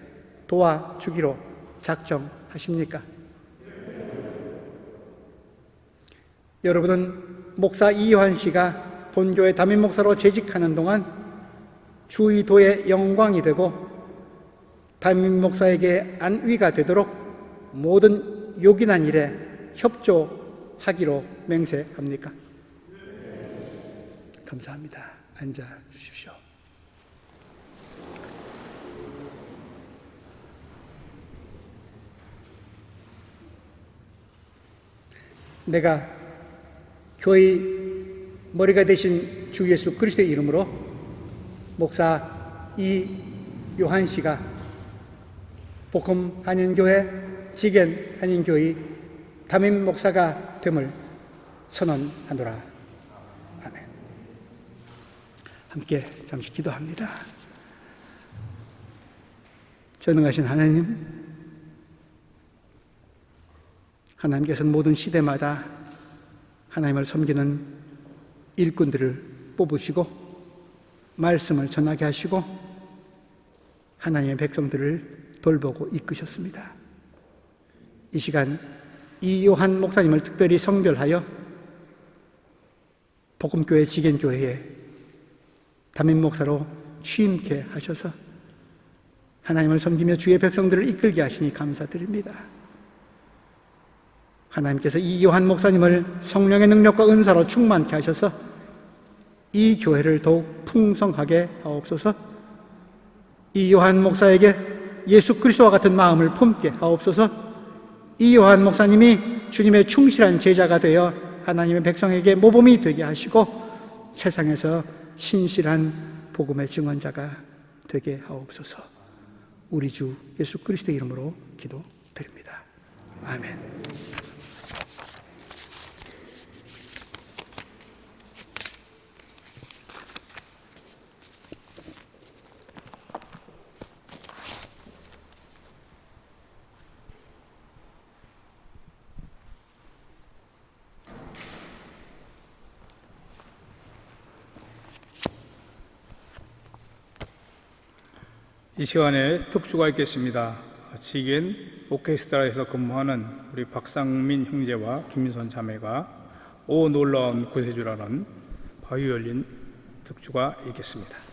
Speaker 4: 도와주기로 작정하십니까? 여러분은 목사 이요한 씨가 본교회 담임 목사로 재직하는 동안 주의도의 영광이 되고 담임 목사에게 안위가 되도록 모든 요긴한 일에 협조하기로 맹세합니까? 감사합니다. 앉아 주십시오. 내가 교회의 머리가 되신 주 예수 그리스도의 이름으로 목사 이요한 씨가 복음 한인교회, 지겐 한인교회 담임 목사가 됨을 선언하노라. 아멘. 함께 잠시 기도합니다. 전능하신 하나님, 하나님께서는 모든 시대마다 하나님을 섬기는 일꾼들을 뽑으시고 말씀을 전하게 하시고 하나님의 백성들을 돌보고 이끄셨습니다. 이 시간 이요한 목사님을 특별히 성별하여 복음교회 지겐교회에 담임 목사로 취임케 하셔서 하나님을 섬기며 주의 백성들을 이끌게 하시니 감사드립니다. 하나님께서 이요한 목사님을 성령의 능력과 은사로 충만케 하셔서 이 교회를 더욱 풍성하게 하옵소서. 이요한 목사에게 예수 그리스도와 같은 마음을 품게 하옵소서. 이요한 목사님이 주님의 충실한 제자가 되어 하나님의 백성에게 모범이 되게 하시고 세상에서 신실한 복음의 증언자가 되게 하옵소서. 우리 주 예수 그리스도의 이름으로 기도드립니다. 아멘.
Speaker 1: 이 시간에 특수가 있겠습니다. 지겐 오케스트라에서 근무하는 우리 박상민 형제와 김민선 자매가 오 놀라운 구세주라는 바이올린 특주가 있겠습니다.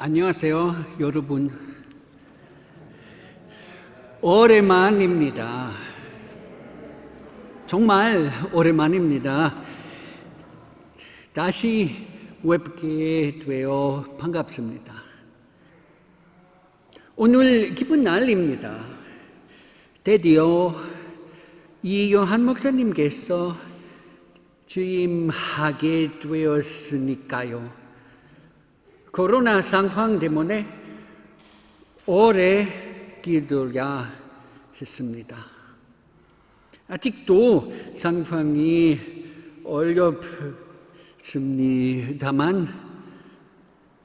Speaker 6: 안녕하세요, 여러분. 오랜만입니다. 정말 오랜만입니다. 다시 뵙게 되어 반갑습니다. 오늘 기쁜 날입니다. 드디어 이요한 목사님께서 취임하게 되었으니까요. 코로나 상황 때문에 오래 기다려야 했습니다. 아직도 상황이 어렵습니다만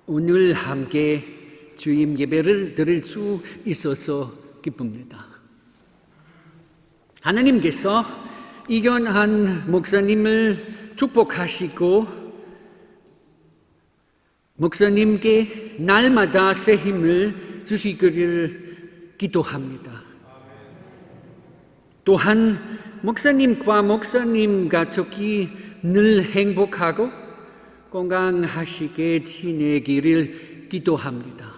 Speaker 6: 오늘 함께 주임 예배를 드릴 수 있어서 기쁩니다. 하나님께서 이요한 목사님을 축복하시고 목사님께 날마다 새 힘을 주시기를 기도합니다. 또한 목사님과 목사님 가족이 늘 행복하고 건강하시게 지내기를 기도합니다.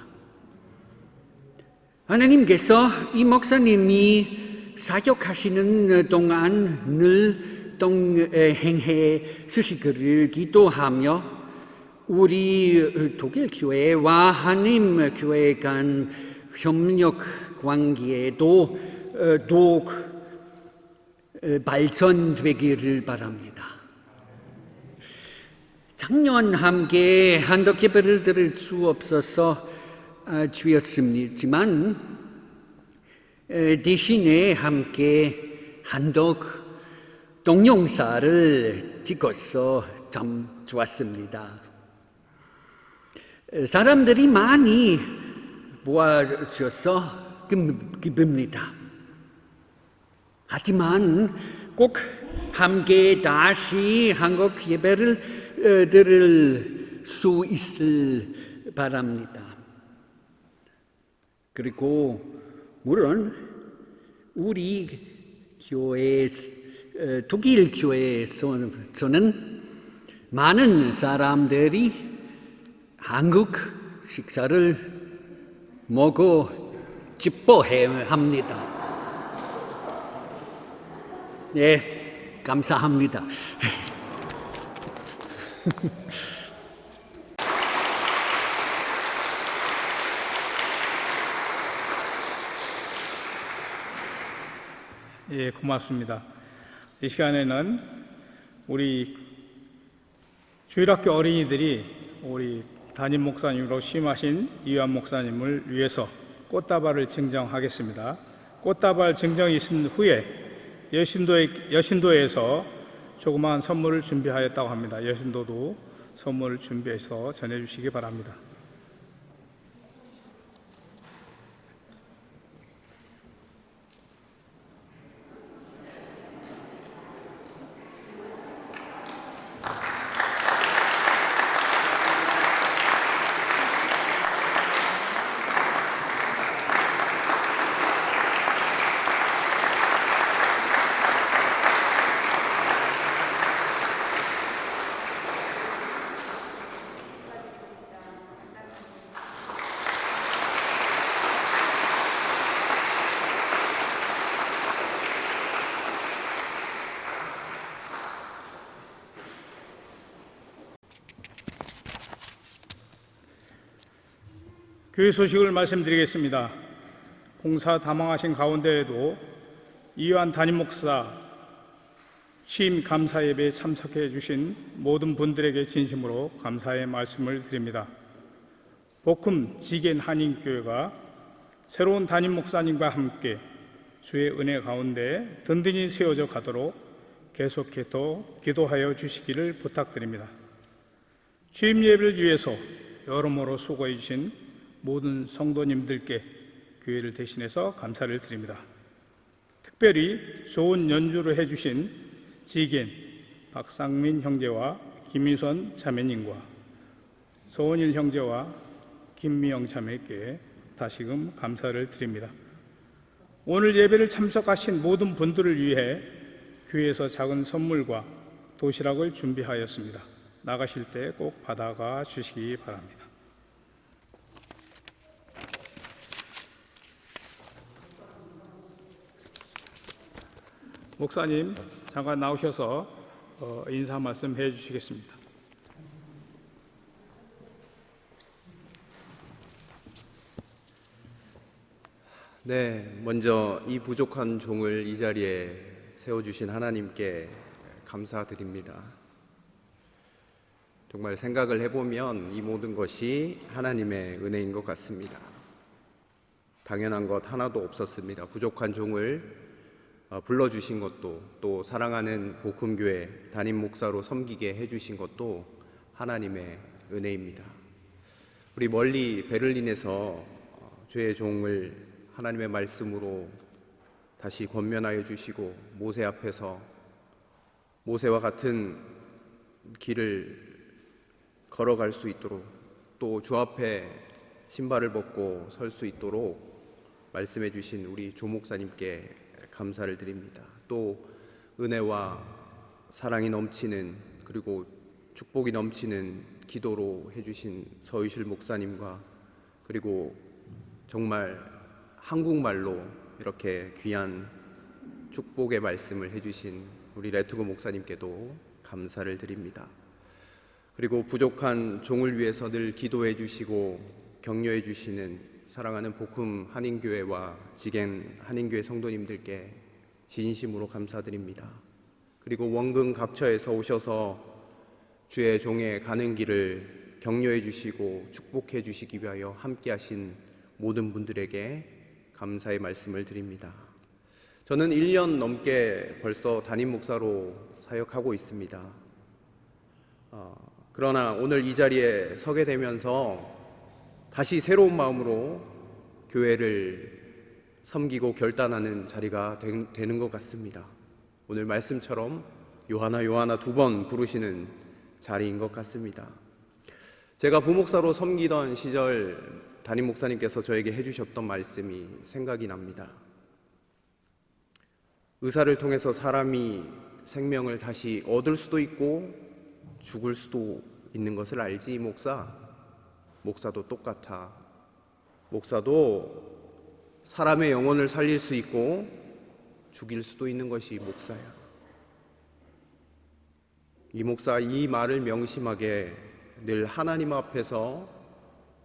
Speaker 6: 하나님께서 이 목사님이 사역하시는 동안 늘 동행해 주시기를 기도하며 우리 독일 교회와 한림 교회 간 협력 관계도 더욱 발전되기를 바랍니다. 작년 함께 한독 예배를 드릴 수 없어서 주였습니다만 대신에 함께 한독 동영상을 찍어서 참 좋았습니다. 사람들이 많이 모아줘서 기쁩니다. 하지만 꼭 함께 다시 한국 예배를 드릴 수 있을 바랍니다. 그리고 물론 우리 교회, 독일 교회에서는 많은 사람들이 한국 식사를 먹고 기뻐해 합니다. 네, 감사합니다.
Speaker 1: 예, 고맙습니다. 이 시간에는 우리 주일학교 어린이들이 우리 담임 목사님으로 취임하신 이요한 목사님을 위해서 꽃다발을 증정하겠습니다. 꽃다발 증정이 있은 후에 여신도에서 조그마한 선물을 준비하였다고 합니다. 여신도도 선물을 준비해서 전해주시기 바랍니다. 교회 소식을 말씀드리겠습니다. 봉사 다망하신 가운데에도 이요한 담임 목사 취임 감사 예배에 참석해 주신 모든 분들에게 진심으로 감사의 말씀을 드립니다. 복음 지겐 한인교회가 새로운 담임 목사님과 함께 주의 은혜 가운데 든든히 세워져 가도록 계속해서 기도하여 주시기를 부탁드립니다. 취임 예배를 위해서 여러모로 수고해 주신 모든 성도님들께 교회를 대신해서 감사를 드립니다. 특별히 좋은 연주를 해주신 지겐 박상민 형제와 김미선 자매님과 서원일 형제와 김미영 자매께 다시금 감사를 드립니다. 오늘 예배를 참석하신 모든 분들을 위해 교회에서 작은 선물과 도시락을 준비하였습니다. 나가실 때 꼭 받아가 주시기 바랍니다. 목사님 잠깐 나오셔서 인사 말씀 해 주시겠습니다.
Speaker 5: 네, 먼저 이 부족한 종을 이 자리에 세워주신 하나님께 감사드립니다. 정말 생각을 해보면 이 모든 것이 하나님의 은혜인 것 같습니다. 당연한 것 하나도 없었습니다. 부족한 종을 불러주신 것도, 또 사랑하는 복음교회 담임 목사로 섬기게 해주신 것도 하나님의 은혜입니다. 우리 멀리 베를린에서 주의 종을 하나님의 말씀으로 다시 권면하여 주시고 모세 앞에서 모세와 같은 길을 걸어갈 수 있도록, 또 주 앞에 신발을 벗고 설 수 있도록 말씀해 주신 우리 조 목사님께 감사를 드립니다. 또 은혜와 사랑이 넘치는, 그리고 축복이 넘치는 기도로 해주신 서유실 목사님과, 그리고 정말 한국말로 이렇게 귀한 축복의 말씀을 해주신 우리 레트고 목사님께도 감사를 드립니다. 그리고 부족한 종을 위해서 늘 기도해 주시고 격려해 주시는 사랑하는 복음 한인교회와 지겐 한인교회 성도님들께 진심으로 감사드립니다. 그리고 원금 각처에서 오셔서 주의 종의 가는 길을 격려해 주시고 축복해 주시기 위하여 함께 하신 모든 분들에게 감사의 말씀을 드립니다. 저는 1년 넘게 벌써 담임 목사로 사역하고 있습니다. 그러나 오늘 이 자리에 서게 되면서 다시 새로운 마음으로 교회를 섬기고 결단하는 자리가 되는 것 같습니다. 오늘 말씀처럼 요하나 두 번 부르시는 자리인 것 같습니다. 제가 부목사로 섬기던 시절 담임 목사님께서 저에게 해주셨던 말씀이 생각이 납니다. 의사를 통해서 사람이 생명을 다시 얻을 수도 있고 죽을 수도 있는 것을 알지, 목사? 목사도 똑같아. 목사도 사람의 영혼을 살릴 수 있고 죽일 수도 있는 것이 목사야. 이 목사 이 말을 명심하게 늘 하나님 앞에서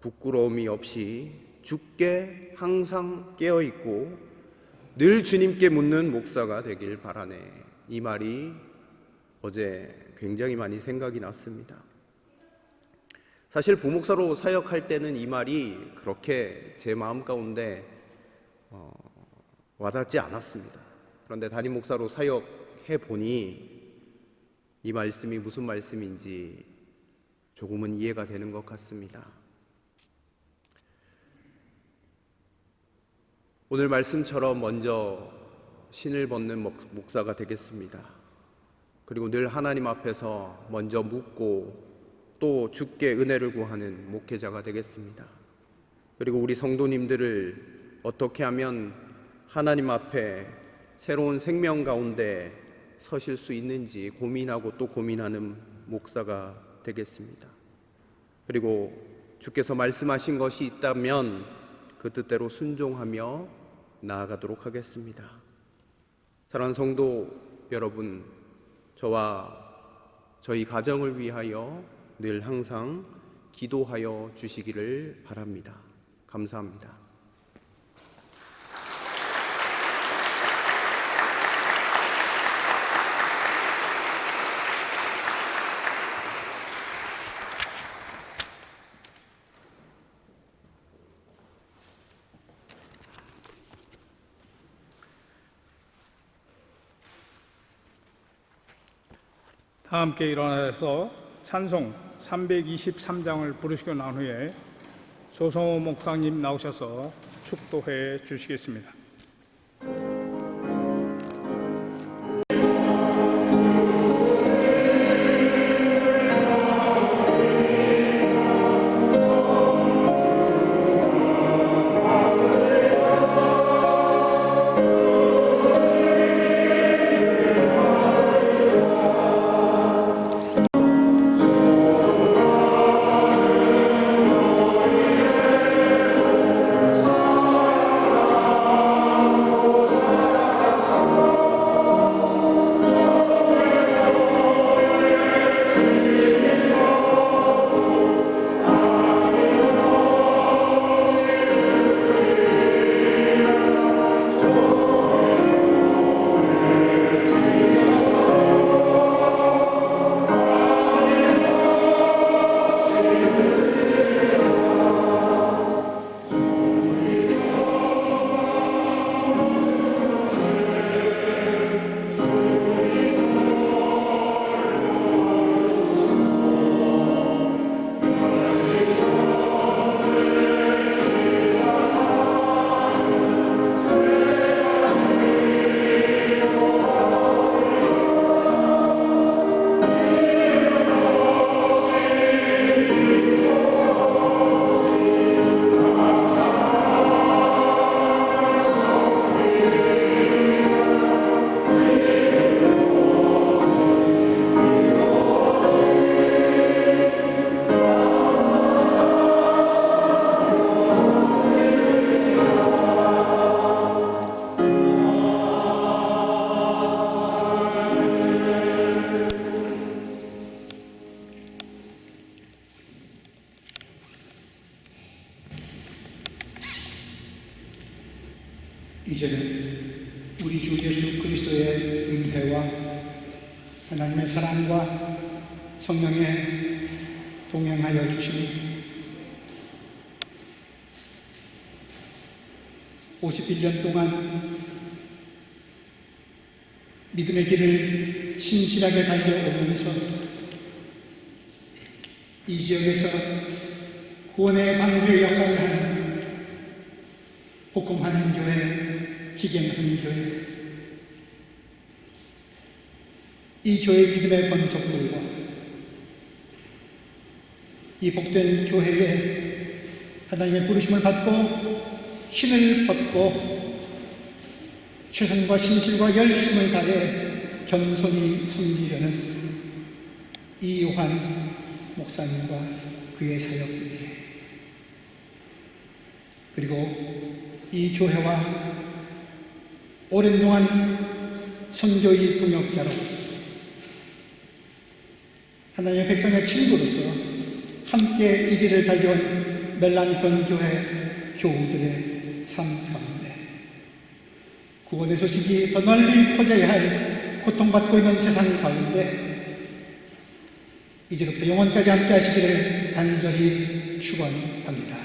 Speaker 5: 부끄러움이 없이 주께 항상 깨어있고 늘 주님께 묻는 목사가 되길 바라네. 이 말이 어제 굉장히 많이 생각이 났습니다. 사실 부목사로 사역할 때는 이 말이 그렇게 제 마음 가운데 와닿지 않았습니다. 그런데 담임 목사로 사역해 보니 이 말씀이 무슨 말씀인지 조금은 이해가 되는 것 같습니다. 오늘 말씀처럼 먼저 신을 벗는 목사가 되겠습니다. 그리고 늘 하나님 앞에서 먼저 묻고 또 주께 은혜를 구하는 목회자가 되겠습니다. 그리고 우리 성도님들을 어떻게 하면 하나님 앞에 새로운 생명 가운데 서실 수 있는지 고민하고 또 고민하는 목사가 되겠습니다. 그리고 주께서 말씀하신 것이 있다면 그 뜻대로 순종하며 나아가도록 하겠습니다. 사랑하는 성도 여러분, 저와 저희 가정을 위하여 늘 항상 기도하여 주시기를 바랍니다. 감사합니다.
Speaker 1: 다 함께 일어나서 찬송 323장을 부르시고 난 후에 조성호 목사님 나오셔서 축도해 주시겠습니다.
Speaker 4: 이제는 우리 주 예수 그리스도의 은혜와 하나님의 사랑과 성령의 동행하여 주시니 51년 동안 믿음의 길을 신실하게 달려오면서 이 지역에서 구원의 방주의 역할을 하는 복음하는 교회, 직행하는 교회, 이 교회 믿음의 권속들과 이 복된 교회에 하나님의 부르심을 받고 신을 벗고 최선과 신실과 열심을 다해 겸손히 섬기려는 이요한 목사님과 그의 사역들에 그리고 이 교회와 오랜 동안 선교의 동역자로 하나님의 백성의 친구로서 함께 이 길을 달려온 멜라니턴 교회 교우들의 삶 가운데 구원의 소식이 더 널리 퍼져야 할 고통받고 있는 세상 가운데 이제부터 영원까지 함께 하시기를 간절히 축원합니다.